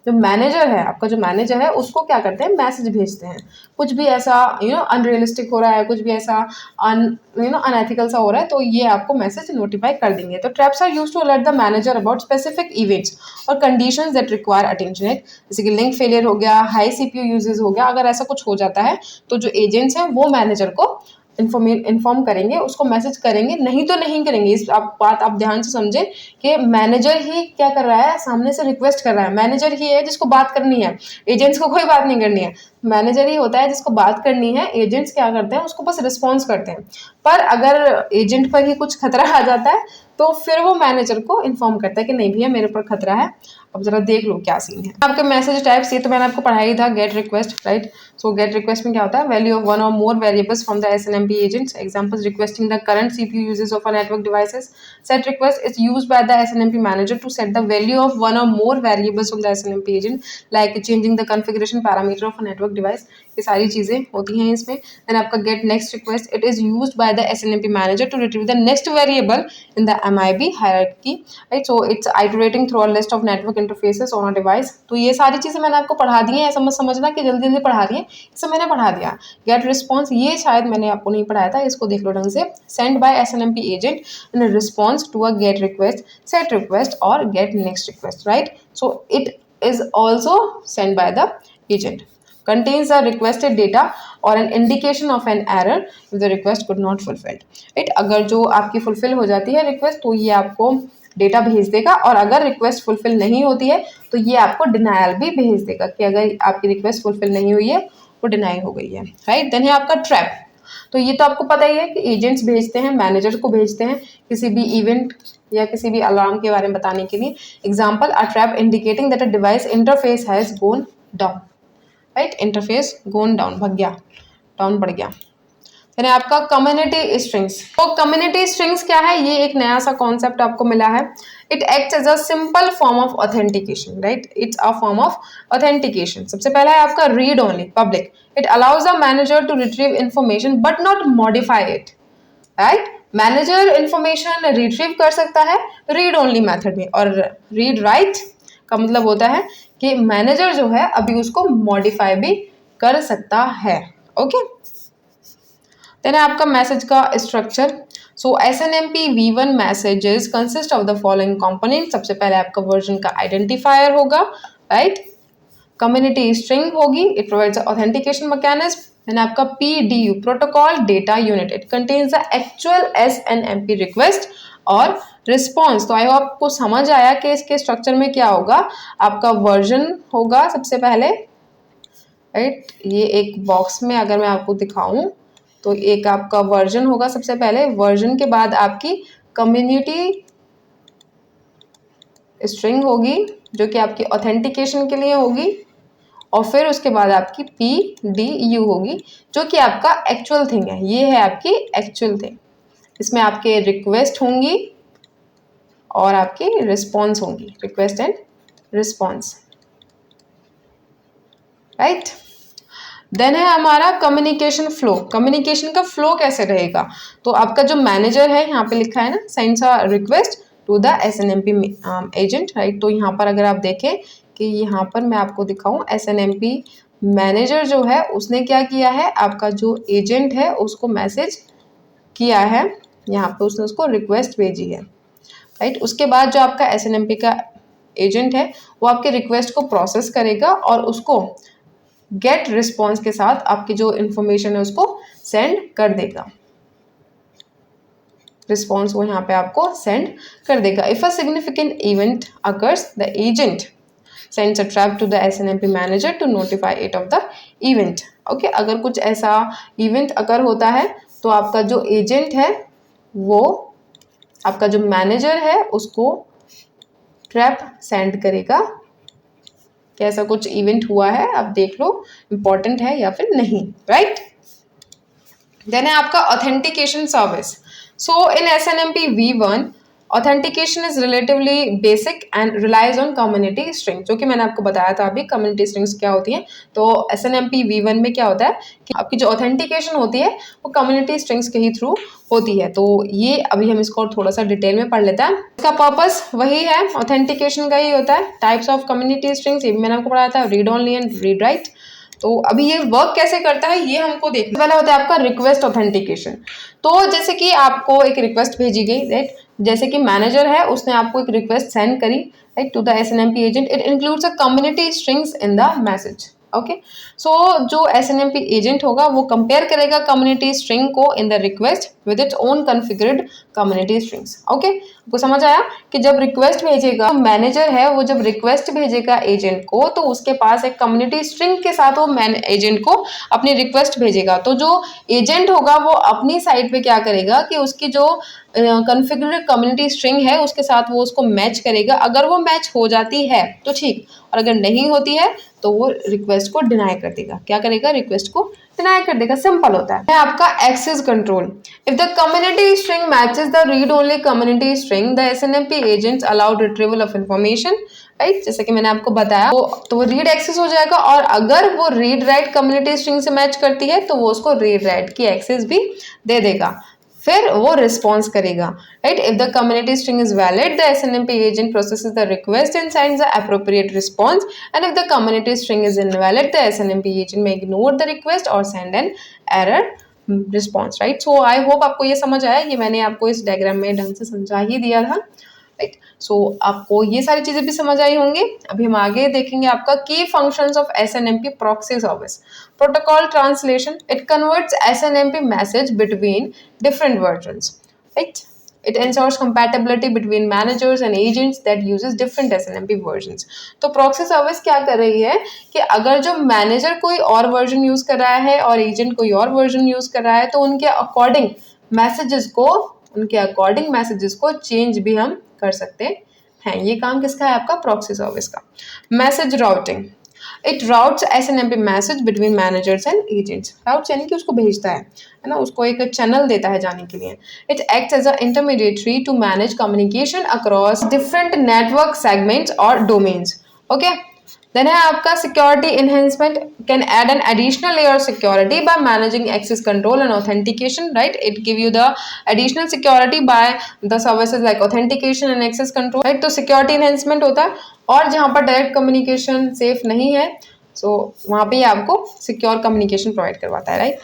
जो मैनेजर है, आपका जो मैनेजर है उसको क्या करते हैं, मैसेज भेजते हैं। कुछ भी ऐसा अनरियलिस्टिक हो रहा है, कुछ भी ऐसा अनएथिकल सा हो रहा है, तो ये आपको मैसेज नोटिफाई कर देंगे। तो traps are used to alert the manager about specific events और कंडीशंस दैट रिक्वायर अटेंशन, जैसे कि लिंक फेलियर हो गया, हाई CPU यूजेस हो गया। अगर ऐसा कुछ हो जाता है तो जो एजेंट्स हैं वो मैनेजर को इन्फॉर्म करेंगे, उसको मैसेज करेंगे, नहीं तो नहीं करेंगे। इस बात आप ध्यान से समझें कि मैनेजर ही क्या कर रहा है, सामने से रिक्वेस्ट कर रहा है। मैनेजर ही है जिसको बात करनी है, एजेंट्स को कोई बात नहीं करनी है। मैनेजर ही होता है जिसको बात करनी है, एजेंट्स क्या करते हैं उसको बस रिस्पॉन्स करते हैं। पर अगर एजेंट पर ही कुछ खतरा आ जाता है तो फिर वो मैनेजर को इन्फॉर्म करता है कि नहीं भैया मेरे पर खतरा है, अब जरा देख लो क्या सीन है। आपके मैसेज टाइप्स, ये तो मैंने आपको पढ़ाया ही था, get request, right. So get request में क्या होता है, value of 1 or more variables from the SNMP agents, examples requesting the current CPU usage of a network devices. Set request is used by the SNMP manager to set the value of 1 or more variables from the SNMP agent, like changing the configuration parameter of a network device. ये सारी चीज़ें होती हैं इसमें। Then आपका get next request, it is used by the SNMP manager to retrieve the next variable in the MIB hierarchy, right. So it's iterating through a list of network interfaces on a device. तो ये सारी चीज़ें मैंने आपको पढ़ा दी हैं, ऐसा मत समझना कि जल्दी जल्दी पढ़ा रही है, इसे मैंने पढ़ा दिया। गेट रिस्पॉन्स ये शायद मैंने आपको नहीं पढ़ाया था, इसको देख लो ढंग से। Send by SNMP agent in response to a get request, set request और get next request, right. So it is also sent by the agent, contains the requested data or an indication of an error if the request could not fulfilled, right। अगर जो आपकी fulfill हो जाती है request तो ये आपको data भेज देगा, और अगर रिक्वेस्ट फुलफिल नहीं होती है तो ये आपको डिनायल भी भेज देगा कि अगर आपकी रिक्वेस्ट फुलफिल नहीं हुई है वो डिनाई हो गई है, राइट। देन है आपका ट्रैप। तो ये तो आपको पता ही है कि एजेंट्स भेजते हैं, मैनेजर को भेजते हैं किसी भी इवेंट या किसी भी अलार्म के बारे में बताने के लिए। Example, a trap indicating that a device interface has gone down, right. Interface gone down, भग गया, डाउन बढ़ गया। यानी आपका कम्युनिटी स्ट्रिंग्स। तो कम्युनिटी स्ट्रिंग्स क्या है, ये एक नया सा कॉन्सेप्ट आपको मिला है। It acts as a simple form of authentication, right. It's a form of authentication. सबसे पहला है आपका read only, public. It allows the manager to retrieve information but not modify it, right. Manager information retrieve कर सकता है read only method में, और read write का मतलब होता है कि मैनेजर जो है अभी उसको मॉडिफाई भी कर सकता है, ओके। देन है आपका मैसेज का structure. So SNMP V1 messages consist of the following component. सबसे पहले आपका वर्जन का आइडेंटिफायर होगा, राइट। कम्युनिटी स्ट्रिंग होगी, it provides authentication mechanism. Then आपका PDU, protocol data unit, it contains the actual SNMP request और response. तो I hope आपको समझ आया कि इसके स्ट्रक्चर में क्या होगा। आपका वर्जन होगा सबसे पहले, राइट। ये एक बॉक्स में अगर मैं आपको दिखाऊं तो एक आपका वर्जन होगा सबसे पहले। वर्जन के बाद आपकी कम्युनिटी स्ट्रिंग होगी जो कि आपकी ऑथेंटिकेशन के लिए होगी, और फिर उसके बाद आपकी PDU होगी जो कि आपका एक्चुअल थिंग है। ये है आपकी एक्चुअल थिंग। इसमें आपके रिक्वेस्ट होंगी और आपकी रिस्पॉन्स होंगी, request and response, right. Then है हमारा कम्युनिकेशन फ्लो। कम्युनिकेशन का फ्लो कैसे रहेगा, तो आपका जो मैनेजर है यहाँ पे लिखा है ना, sends a request to the SNMP agent, right. तो यहाँ पर अगर आप देखें कि यहाँ पर मैं आपको दिखाऊं, एसएनएमपी मैनेजर जो है उसने क्या किया है, आपका जो एजेंट है उसको मैसेज किया है, यहाँ पे उसने उसको रिक्वेस्ट भेजी है, राइट। उसके बाद जो आपका एसएनएमपी का एजेंट है वो आपके रिक्वेस्ट को प्रोसेस करेगा और उसको गेट रिस्पॉन्स के साथ आपकी जो इंफॉर्मेशन है उसको सेंड कर देगा। रिस्पॉन्स वो यहाँ पे आपको सेंड कर देगा। If a significant event occurs, the agent sends a trap to the SNMP manager to notify it of the event, okay. अगर कुछ ऐसा इवेंट अकर होता है तो आपका जो एजेंट है वो आपका जो मैनेजर है उसको ट्रैप सेंड करेगा कि ऐसा कुछ इवेंट हुआ है, आप देख लो इम्पोर्टेंट है या फिर नहीं, राइट। देन है आपका authentication service. So in SNMP V1 authentication is relatively basic and relies on community string, जो कि मैंने आपको बताया था अभी कम्युनिटी स्ट्रिंग्स क्या होती हैं। तो एसएनएमपी V1 में क्या होता है कि आपकी जो ऑथेंटिकेशन होती है वो कम्युनिटी स्ट्रिंग्स के ही थ्रू होती है। तो ये अभी हम इसको थोड़ा सा डिटेल में पढ़ लेते हैं। इसका पर्पस वही है, ऑथेंटिकेशन का ही होता है। टाइप्स ऑफ कम्युनिटी स्ट्रिंग्स ये भी मैंने आपको पढ़ाया था, read only and read write. तो अभी ये वर्क कैसे करता है ये हमको देखना। पहला होता है आपका रिक्वेस्ट ऑथेंटिकेशन। तो जैसे कि आपको एक रिक्वेस्ट भेजी गई, राइट। जैसे कि मैनेजर है उसने आपको एक रिक्वेस्ट सेंड करी, right, to the SNMP agent. It includes a community strings in the message, okay. So जो एसएनएमपी एजेंट होगा वो कंपेयर करेगा कम्युनिटी स्ट्रिंग को in the request with its own configured community strings, okay. आपको समझ आया कि जब रिक्वेस्ट भेजेगा मैनेजर है, वो जब रिक्वेस्ट भेजेगा एजेंट को तो उसके पास एक कम्युनिटी स्ट्रिंग के साथ वो एजेंट को अपनी रिक्वेस्ट भेजेगा। तो जो एजेंट होगा वो अपनी साइड पे क्या करेगा कि उसकी जो कॉन्फ़िगर्ड कम्युनिटी स्ट्रिंग है उसके साथ वो उसको मैच करेगा। अगर वो मैच हो जाती है तो ठीक, और अगर नहीं होती है तो वो रिक्वेस्ट को डिनाई कर देगा। क्या करेगा, रिक्वेस्ट को डिनाई कर देगा, सिंपल होता है। आपका access control. If the community string matches the read only community string, the SNMP agents allowed retrieval of information, right, जैसे कि मैंने आपको बताया तो वो रीड एक्सेस हो जाएगा, और अगर वो रीड राइट कम्युनिटी स्ट्रिंग से मैच करती है तो वो उसको रीड राइट की एक्सेस भी दे देगा, फिर वो रिस्पॉन्स करेगा, right. If the community string is valid, the SNMP agent processes the request and sends the appropriate response, and if the community string is invalid, the SNMP agent में ignore the request और send an error response, right. So I hope आपको ये समझ आया, ये मैंने आपको इस डायग्राम में ढंग से समझा ही दिया था, राइट। सो आपको ये सारी चीजें भी समझ आई होंगी। अभी हम आगे देखेंगे आपका की functions of SNMP proxy service. Protocol translation, it converts SNMP message between different versions, right. It ensures compatibility between managers and agents that uses different SNMP versions. तो proxy service क्या कर रही है कि अगर जो मैनेजर कोई और वर्जन यूज कर रहा है और एजेंट कोई और वर्जन यूज कर रहा है, तो उनके अकॉर्डिंग मैसेजेस को चेंज भी हम कर सकते हैं। ये काम किसका है? आपका प्रॉक्सी सर्विस का। Message routing, it routes SNMP message between managers and agents. Routes यानी कि उसको भेजता है ना, उसको एक चैनल देता है जाने के लिए। It acts as a intermediatory to manage communication across different network segments और डोमेन्स। ओके, देन है आपका security enhancement, can add an additional layer of security by managing access control and authentication, right. It give you the additional security by the services like authentication and access control, right. तो security enhancement होता है, और जहाँ पर direct communication safe नहीं है, सो वहाँ पे आपको सिक्योर कम्युनिकेशन प्रोवाइड करवाता है, राइट।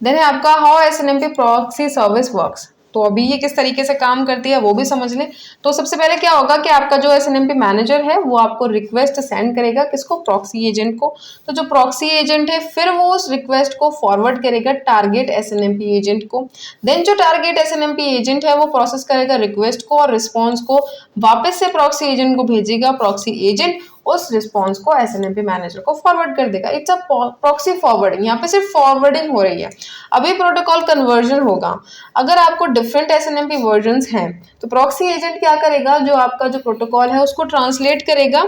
देन है आपका how SNMP proxy service works. तो अभी ये किस तरीके से काम करती है वो भी समझ लें। तो सबसे पहले क्या होगा कि आपका जो एसएनएमपी मैनेजर है वो आपको रिक्वेस्ट सेंड करेगा, किसको? प्रॉक्सी एजेंट को। तो जो प्रॉक्सी एजेंट है फिर वो उस रिक्वेस्ट को फॉरवर्ड करेगा टारगेट एसएनएमपी एजेंट को। देन जो टारगेट एसएनएमपी एजेंट है वो प्रोसेस करेगा रिक्वेस्ट को और रिस्पॉन्स को वापस से प्रॉक्सी एजेंट को भेजेगा। प्रॉक्सी एजेंट उस रिस्पॉन्स को एसएनएमपी मैनेजर को फॉरवर्ड कर देगा। इट्स अ प्रॉक्सी फॉरवर्डिंग, यहाँ पे सिर्फ फॉरवर्डिंग हो रही है। अभी प्रोटोकॉल कन्वर्जन होगा। अगर आपको डिफरेंट एसएनएमपी वर्जन्स हैं तो प्रॉक्सी एजेंट क्या करेगा, जो आपका जो प्रोटोकॉल है उसको ट्रांसलेट करेगा,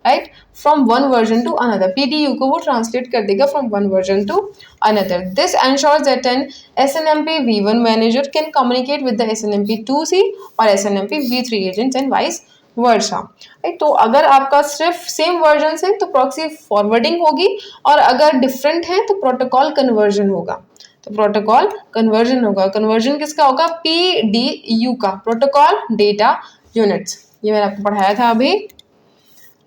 right, from one version to another. PDU को वो ट्रांसलेट कर देगा from one version to another. This ensures that an SNMP V1 manager can communicate with the SNMP 2C और SNMP V3 agents and vice versa, right. तो अगर आपका सिर्फ same version है तो प्रॉक्सी फॉरवर्डिंग होगी, और अगर डिफरेंट है तो प्रोटोकॉल कन्वर्जन होगा। तो प्रोटोकॉल कन्वर्जन होगा। कन्वर्जन किसका होगा? PDU का, प्रोटोकॉल डेटा यूनिट्स। ये मैंने आपको पढ़ाया था अभी।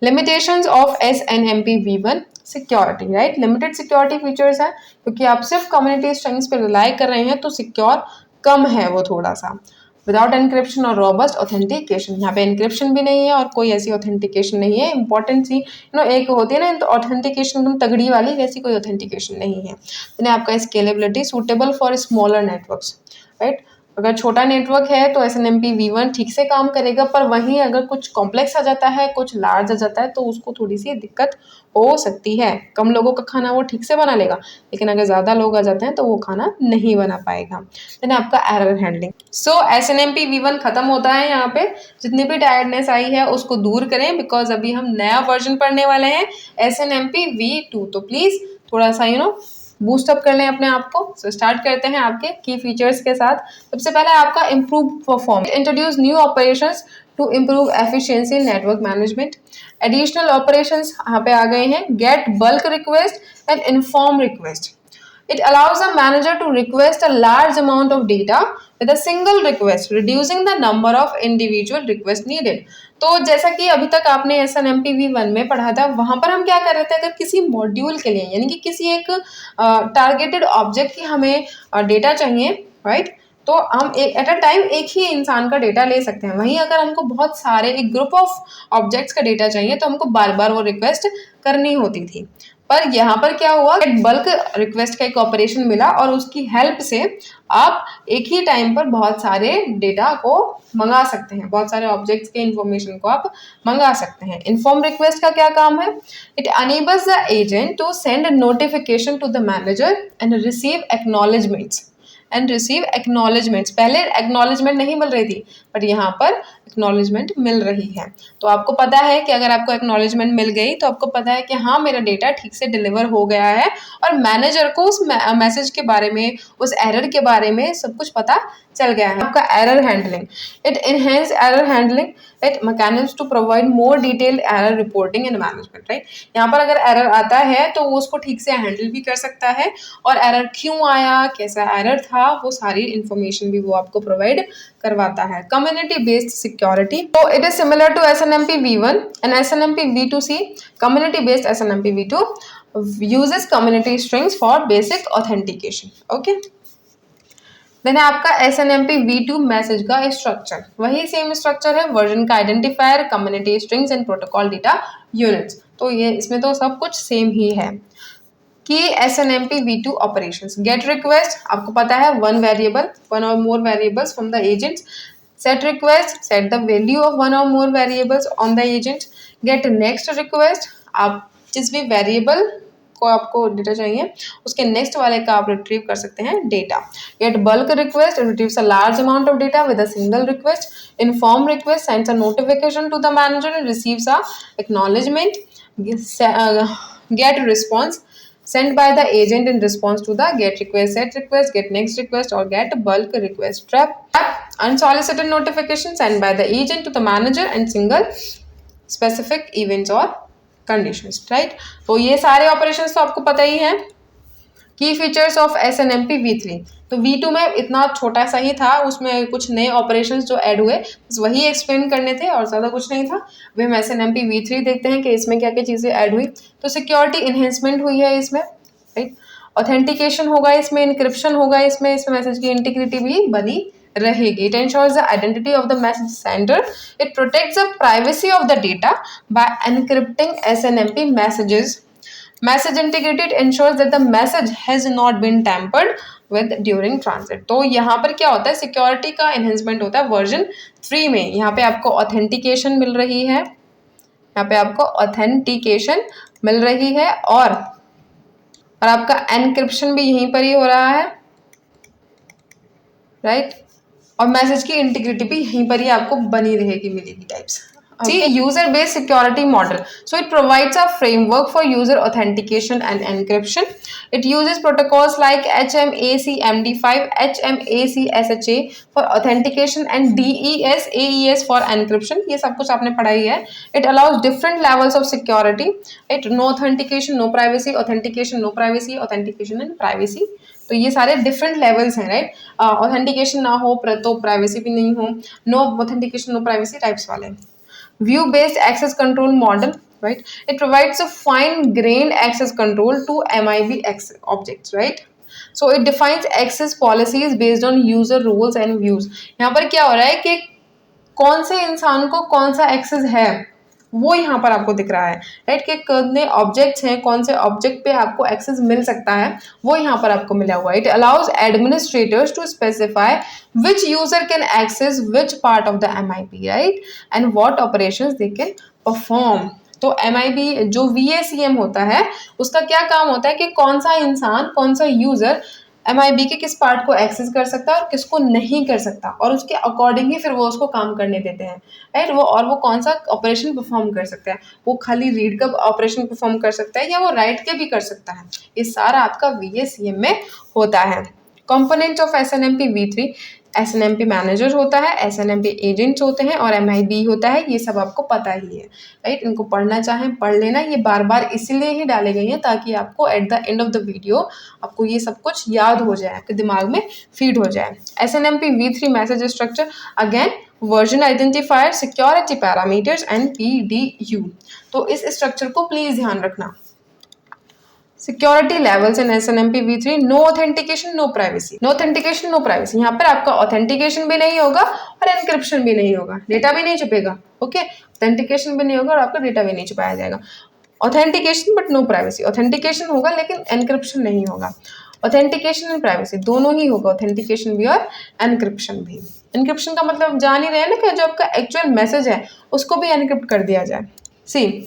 Limitations of SNMP V1 security, right. Limited security features है, क्योंकि आप सिर्फ कम्युनिटी स्ट्रिंग्स पे रिलाई कर रहे हैं तो सिक्योर कम है वो थोड़ा सा। विदाउट एनक्रिप्शन और रॉबस्ट ऑथेंटिकेशन, यहाँ पे एनक्रिप्शन भी नहीं है और कोई ऐसी ऑथेंटिकेशन नहीं है। इंपॉर्टेंट सी एक होती है ना तो ऑथेंटिकेशन एकदम तगड़ी वाली, वैसी कोई ऑथेंटिकेशन नहीं है। यानी आपका scalability suitable for smaller networks, right. अगर छोटा नेटवर्क है तो एसएनएमपी V1 ठीक से काम करेगा, पर वहीं अगर कुछ कॉम्प्लेक्स आ जाता है, कुछ लार्ज आ जाता है तो उसको थोड़ी सी दिक्कत हो सकती है। कम लोगों का खाना वो ठीक से बना लेगा, लेकिन अगर ज़्यादा लोग आ जाते हैं तो वो खाना नहीं बना पाएगा। देन आपका एरर हैंडलिंग। सो एसएनएमपी V1 खत्म होता है। यहाँ पे जितनी भी टायर्डनेस आई है उसको दूर करें, बिकॉज अभी हम नया वर्जन पढ़ने वाले हैं एसएनएमपी V2। तो प्लीज़ थोड़ा सा बूस्ट अप कर लें अपने आप को। सो स्टार्ट करते हैं आपके की फीचर्स के साथ। सबसे पहले आपका improve performance, introduce new operations to improve efficiency in network management. Additional operations यहाँ पे आ गए हैं, get bulk request and inform request. It allows a manager to request a large amount of data with a single request, reducing the number of individual requests needed. तो जैसा कि अभी तक आपने एसएनएमपी V1 में पढ़ा था, वहां पर हम क्या कर रहे थे, अगर किसी मॉड्यूल के लिए यानी कि किसी एक टारगेटेड ऑब्जेक्ट की हमें डेटा चाहिए, राइट, तो हम एट अ टाइम एक ही इंसान का डेटा ले सकते हैं। वहीं अगर हमको बहुत सारे एक ग्रुप ऑफ ऑब्जेक्ट्स का डेटा चाहिए तो हमको बार बार वो रिक्वेस्ट करनी होती थी। पर यहाँ पर क्या हुआ, बल्क रिक्वेस्ट का एक ऑपरेशन मिला और उसकी हेल्प से आप एक ही टाइम पर बहुत सारे डेटा को मंगा सकते हैं, बहुत सारे ऑब्जेक्ट्स के इंफॉर्मेशन को आप मंगा सकते हैं। इन्फॉर्म रिक्वेस्ट का क्या काम है? It enables the agent to send notification to the manager and receive acknowledgments. पहले एक्नॉलेजमेंट नहीं मिल रही थी, बट यहाँ पर एक्नॉलेजमेंट मिल रही है। तो आपको पता है कि अगर आपको एक्नॉलेजमेंट मिल गई तो आपको पता है कि हाँ मेरा डेटा ठीक से डिलीवर हो गया है, और मैनेजर को उस मैसेज के बारे में, उस एरर के बारे में सब कुछ पता चल गया है। आपका error handling, it enhance error handling, right, mechanism to provide more detailed error reporting and management, right. यहाँ पर अगर एरर आता है तो वो उसको ठीक से हैंडल भी कर सकता है, और एरर क्यों आया, कैसा एरर था, वो सारी इंफॉर्मेशन भी वो आपको प्रोवाइड करवाता है। कम्युनिटी बेस्ड सिक्योरिटी, तो it is similar to SNMP V1 and SNMP V2C। Community based SNMP V2 uses community strings for basic authentication, okay। Then है आपका SNMP V2 मैसेज का स्ट्रक्चर, वही सेम स्ट्रक्चर है, version का identifier, community strings and protocol data units. तो ये इसमें तो सब कुछ सेम ही है। कि SNMP V2 operations, get request, आपको पता है one variable, one or more variables from the agents. Set request, set the value of one or more variables on the agent. Get next request, आप जिस भी variable को आपको data चाहिए उसके नेक्स्ट वाले का आप रिट्रीव कर सकते हैं data. Get bulk request, retrieves a large amount of data with a single request. Inform request, sends a notification to the manager and receives a acknowledgment. Get response, sent by the agent in response to the get request, set request, get next request or get bulk request. Trap, unsolicited notification sent by the agent to the manager and single specific events or conditions, right। तो ये सारे operations तो आपको पता ही है। की features of SNMP V3, तो V2 में इतना छोटा सा ही था, उसमें कुछ नए ऑपरेशंस जो ऐड हुए बस वही एक्सप्लेन करने थे और ज़्यादा कुछ नहीं था। अभी हम SNMP V3 देखते हैं कि इसमें क्या क्या चीज़ें ऐड हुई। तो सिक्योरिटी इन्हेंसमेंट हुई है इसमें, राइट। ऑथेंटिकेशन होगा इसमें, इंक्रिप्शन होगा इसमें मैसेज की इंटीग्रिटी भी बनी रहेगी। It ensures the identity of the message sender, it protects the privacy of the data bye एनक्रिप्टिंग SNMP messages. Message integrity, it ensures that the message has not been tampered with during transit। तो यहाँ पर क्या होता है, security का enhancement होता है version 3 में। यहाँ पे आपको ऑथेंटिकेशन मिल रही है, यहाँ पे आपको ऑथेंटिकेशन मिल रही है, और आपका एनक्रिप्शन भी यहीं पर ही हो रहा है, राइट। और मैसेज की इंटीग्रिटी भी यहीं पर ही आपको बनी रहेगी, मिलेगी types. See, user-based security model. So it provides a framework for user authentication and encryption. It uses protocols like HMAC MD5, HMAC SHA for authentication and DES AES for encryption. ये सब कुछ आपने पढ़ा ही है। It allows different levels of security. It no authentication, no privacy, authentication, no privacy, authentication and privacy. तो ये सारे different levels हैं, राइट। ऑथेंटिकेशन ना हो तो प्राइवेसी भी नहीं हो, no authentication no privacy types वाले। View based access control model, right, it provides a fine grained access control to MIB objects, right। So it defines access policies based on user roles and views। यहाँ पर क्या हो रहा है कि कौन से इंसान को कौन सा एक्सेस है वो यहाँ पर आपको दिख रहा है, राइट। कि कितने ऑब्जेक्ट्स हैं, कौन से ऑब्जेक्ट पे आपको एक्सेस मिल सकता है वो यहाँ पर आपको मिला हुआ है। It allows administrators to specify which user can access which part of the MIB, right, and what operations they can perform. तो MIB जो VACM होता है उसका क्या काम होता है कि कौन सा इंसान, कौन सा यूजर MIB के किस पार्ट को एक्सेस कर सकता है और किसको नहीं कर सकता, और उसके अकॉर्डिंग ही फिर वो उसको काम करने देते हैं, राइट। वो कौन सा ऑपरेशन परफॉर्म कर सकता है, वो खाली रीड का ऑपरेशन परफॉर्म कर सकता है या वो राइट के भी कर सकता है, ये सारा आपका VACM में होता है। Component of SNMP V3, SNMP manager होता है, SNMP एजेंट्स होते हैं और MIB होता है। ये सब आपको पता ही है, राइट। इनको पढ़ना चाहें पढ़ लेना, ये बार बार इसलिए ही डाले गए हैं ताकि आपको at the end of the video आपको ये सब कुछ याद हो जाए, आपके दिमाग में फीड हो जाए। SNMP V3 message structure, again version identifier, security parameters and PDU। तो इस स्ट्रक्चर को प्लीज ध्यान रखना। Security levels in SNMP V3, no authentication no privacy, no authentication no privacy. यहाँ पर आपका ऑथेंटिकेशन भी नहीं होगा और एनक्रिप्शन भी नहीं होगा, डेटा भी नहीं छुपेगा, ओके। ऑथेंटिकेशन भी नहीं होगा और आपका डेटा भी नहीं छुपाया जाएगा। Authentication but no privacy, authentication होगा लेकिन एनक्रिप्शन नहीं होगा। ऑथेंटिकेशन एंड प्राइवेसी दोनों ही होगा, ऑथेंटिकेशन भी और एनक्रिप्शन भी। एनक्रिप्शन का मतलब जान ही रहे हैं ना कि जो आपका एक्चुअल मैसेज है उसको भी एनक्रिप्ट कर दिया जाए। सी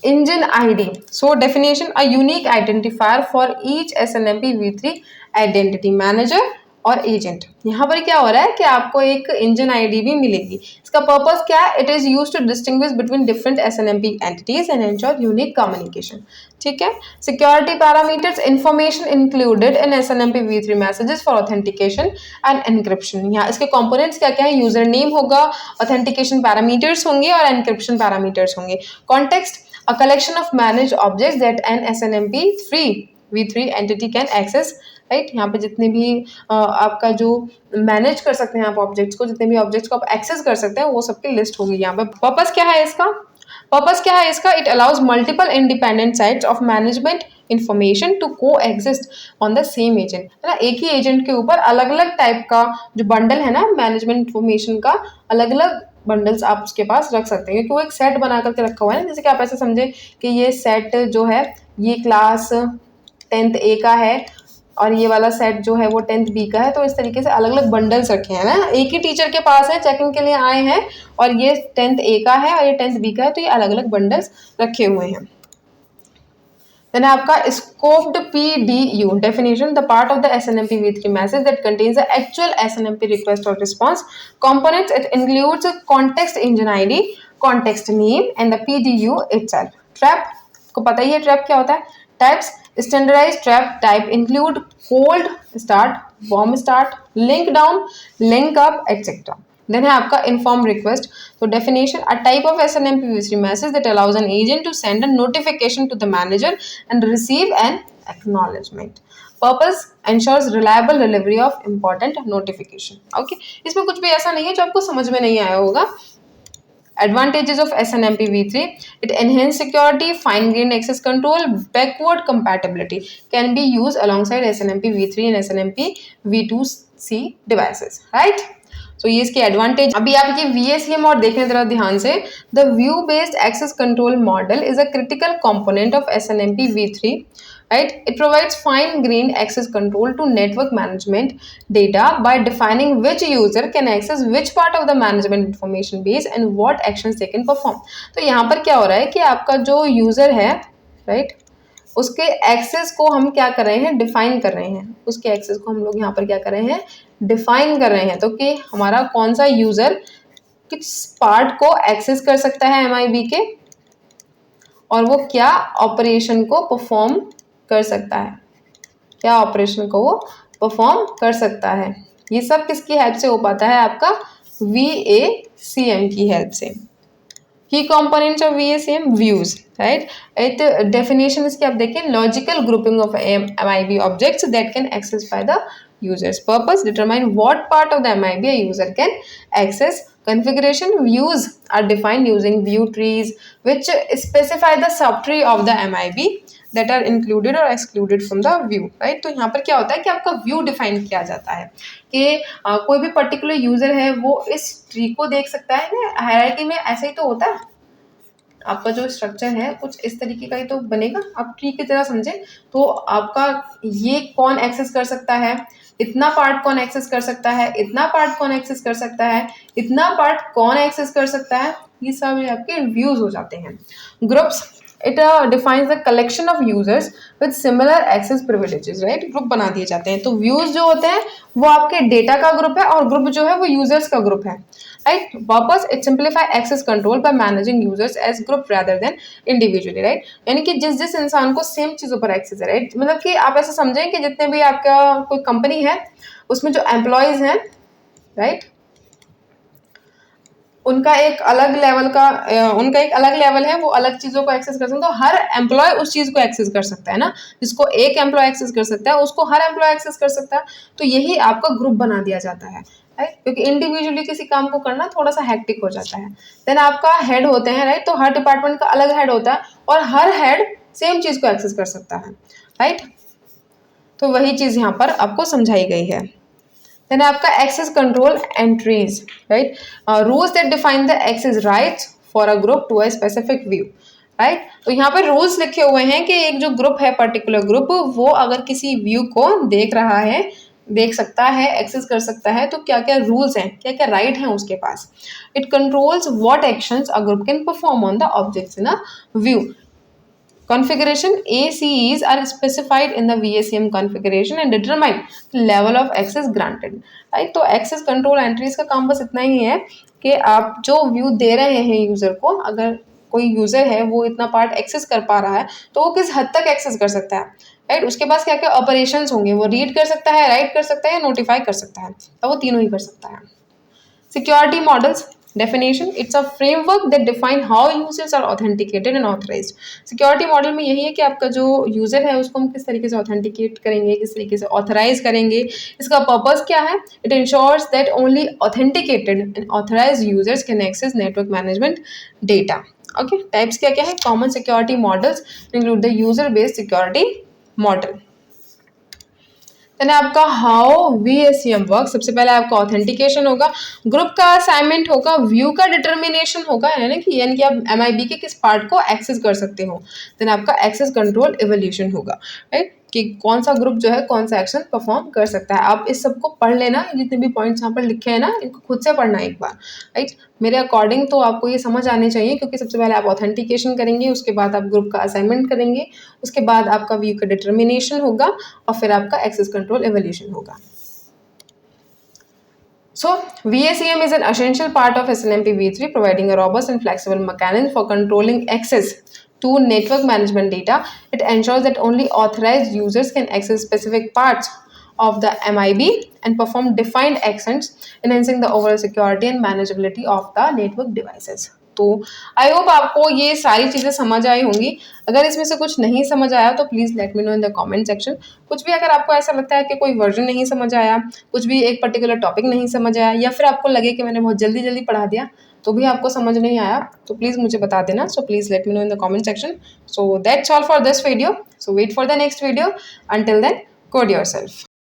Engine ID, so definition, a unique identifier for each SNMP V3 identity, manager और एजेंट। यहाँ पर क्या हो रहा है कि आपको एक इंजन आईडी भी मिलेगी। इसका पर्पस क्या है? It is used to distinguish between different SNMP entities and ensure unique communication. ठीक है। Security parameters, information included in SNMP v3 messages for authentication and encryption. यहाँ इसके कंपोनेंट्स क्या क्या है? यूजर नेम होगा, ऑथेंटिकेशन पैरामीटर्स होंगे और एनक्रिप्शन पैरामीटर्स होंगे। Context, a collection of managed objects that an SNMP3 v3 entity can access, right. यहाँ पे जितने भी आपका जो मैनेज कर सकते हैं आप ऑब्जेक्ट्स को, जितने भी ऑब्जेक्ट्स को आप एक्सेस कर सकते हैं वो सबकी लिस्ट होगी यहाँ पे। पर्पस क्या है इसका? पर्पस क्या है इसका? It allows multiple independent sites of management information to coexist on the same agent, है ना। एक ही एजेंट के ऊपर अलग अलग टाइप का जो बंडल है ना मैनेजमेंट इंफॉर्मेशन का, अलग अलग बंडल्स आप उसके पास रख सकते हैं, क्योंकि वो एक सेट बना करके रखा हुआ है ना। जैसे कि आप ऐसे समझे कि ये सेट जो है ये क्लास 10th A का है और ये वाला सेट जो है वो 10th B का है। तो इस तरीके से अलग अलग बंडल्स रखे हैं ना, एक ही टीचर के पास है, चेकिंग के लिए आए हैं और ये 10th A का है और ये 10th B का है, तो ये अलग अलग बंडल्स रखे हुए हैं। Then आपका scoped PDU definition, the part of the SNMP v3 message that contains the actual SNMP request or response components. It includes a context engine ID, context name and the PDU itself. Trap को पता ही है trap क्या होता है? Types, standardized trap type include cold start, warm start, link down, link up, etc. Then है आपका inform request. So definition, a type of SNMP v3 message that allows an agent to send a notification to the manager and receive an acknowledgement. Purpose, ensures reliable delivery of important notification. Okay, इसमें कुछ भी ऐसा नहीं है जो आपको समझ में नहीं आया होगा। Advantages of SNMP v3, it enhances security, fine-grained access control, backward compatibility can be used alongside SNMP v3 and SNMP v2c devices, right? So ये इसके एडवांटेज। अभी आप ये VACM और देखने जरा ध्यान से। The view based access control model is a critical component of SNMP v3, right? It provides fine-grained access control to network management data by defining which user can access which part of the management information base and what actions they can perform. तो यहाँ पर क्या हो रहा है कि आपका जो यूजर है, right? उसके एक्सेस को हम क्या कर रहे हैं? डिफाइन कर रहे हैं। उसके एक्सेस को हम लोग यहाँ पर क्या कर रहे हैं? डिफाइन कर रहे हैं। तो कि हमारा कौन सा यूजर किस पार्ट को एक्सेस कर सकता है MIB के और वो क्या ऑपरेशन को परफॉर्म कर सकता है, क्या ऑपरेशन को वो परफॉर्म कर सकता है। ये सब किसकी हेल्प से हो पाता है? आपका VACM की हेल्प से। Key components of VACM, views, right. एक डेफिनेशन इसकी आप देखें, logical grouping of MIB objects that can access by the users. Purpose, determine what part of the MIB a user can access. Configuration, views are defined using view trees which specify the subtree of the MIB that are included or excluded from the view, right? तो यहाँ पर क्या होता है कि आपका view define किया जाता है कि कोई भी पर्टिकुलर यूजर है वो इस ट्री को देख सकता है ना। हायरार्की में ऐसा ही तो होता है, आपका जो स्ट्रक्चर है कुछ इस तरीके का ही तो बनेगा। आप ट्री की तरह समझे तो आपका ये कौन एक्सेस कर सकता है, इतना पार्ट कौन एक्सेस कर सकता है, इतना पार्ट कौन एक्सेस कर सकता है, इतना पार्ट कौन एक्सेस कर सकता है, ये सब आपके व्यूज हो जाते हैं। Groups, it defines the collection of users with similar access privileges, right. Group बना दिए जाते हैं। तो व्यूज जो होते हैं वो आपके डेटा का ग्रुप है और ग्रुप जो है वो यूजर्स का ग्रुप है, right. Purpose, it simplify access control by managing users as group rather than individually, right. यानी कि जिस जिस इंसान को सेम चीजों पर एक्सेस है, राइट। मतलब कि आप ऐसा समझें कि जितने भी आपका कोई कंपनी है उसमें जो एम्प्लॉयज हैं, राइट, उनका एक अलग लेवल का उनका एक अलग लेवल है, वो अलग चीज़ों को एक्सेस कर सकते हैं। तो हर एम्प्लॉय उस चीज़ को एक्सेस कर सकता है ना, जिसको एक एम्प्लॉय एक्सेस कर सकता है उसको हर एम्प्लॉय एक्सेस कर सकता है। तो यही आपका ग्रुप बना दिया जाता है, राइट, क्योंकि इंडिविजुअली किसी काम को करना थोड़ा सा हैक्टिक हो जाता है। देन आपका हेड होते हैं, राइट। तो हर डिपार्टमेंट का अलग हेड होता है और हर हेड सेम चीज़ को एक्सेस कर सकता है, राइट। तो वही चीज़ यहाँ पर आपको समझाई गई है। Then आपका access control entries, right? Rules that define the access rights for a group to a specific view, right? तो यहाँ पर रूल्स लिखे हुए हैं कि एक जो ग्रुप है, पर्टिकुलर ग्रुप, वो अगर किसी व्यू को देख रहा है, देख सकता है, एक्सेस कर सकता है, तो क्या क्या रूल्स हैं, क्या क्या राइट हैं उसके पास। It controls what actions a group can perform on the objects in a view. Configuration ACEs are specified in the VACM configuration and determine the level of access granted. Right, तो access control entries का काम बस इतना ही है कि आप जो view दे रहे हैं यूजर को, अगर कोई यूजर है वो इतना पार्ट एक्सेस कर पा रहा है तो वो किस हद तक एक्सेस कर सकता है, राइट। उसके पास क्या क्या ऑपरेशंस होंगे, वो रीड कर सकता है, राइट कर सकता है या नोटिफाई कर सकता है, तो वो तीनों ही कर सकता है। Security models definition, it's a framework that define how users are authenticated and authorized. Security model में यही है कि आपका जो यूजर है उसको हम किस तरीके से ऑथेंटिकेट करेंगे, किस तरीके से ऑथराइज करेंगे, इसका पर्पस क्या है। It ensures that only authenticated and authorized users can access network management data. Okay, types क्या क्या है। Common security models include the user based security model. Then आपका हाउ VACM वर्क, सबसे पहले आपका ऑथेंटिकेशन होगा, ग्रुप का असाइनमेंट होगा, व्यू का डिटर्मिनेशन होगा, यानी कि आप MIB के किस पार्ट को एक्सेस कर सकते हो। देन आपका एक्सेस कंट्रोल इवोल्यूशन होगा, राइट, कि कौन सा ग्रुप जो है कौन सा एक्शन परफॉर्म कर सकता है। आप इस सबको पढ़ लेना, जितने भी पॉइंट्स यहाँ पर लिखे हैं ना इनको खुद से पढ़ना एक बार, राइट। मेरे अकॉर्डिंग तो आपको ये समझ आने चाहिए, क्योंकि सबसे पहले आप ऑथेंटिकेशन करेंगे, उसके बाद आप ग्रुप का असाइनमेंट करेंगे, उसके बाद आपका व्यू का डिटर्मिनेशन होगा और फिर आपका एक्सेस कंट्रोल इवोल्यूशन होगा। So, VACM is an essential part of SNMP v3, providing a robust and flexible mechanism for controlling access to network management data. It ensures that only authorized users can access specific parts of the MIB and perform defined actions, enhancing the overall security and manageability of the network devices. तो I hope आपको ये सारी चीज़ें समझ आई होंगी। अगर इसमें से कुछ नहीं समझ आया तो please let me know in the comment section. कुछ भी अगर आपको ऐसा लगता है कि कोई वर्जन नहीं समझ आया, कुछ भी एक पर्टिकुलर टॉपिक नहीं समझ आया, या फिर आपको लगे कि मैंने बहुत जल्दी जल्दी पढ़ा दिया तो भी आपको समझ नहीं आया, तो प्लीज़ मुझे बता देना। So please let me know in the comment section. So that's all for this video. So wait for the next video. Until then, code yourself.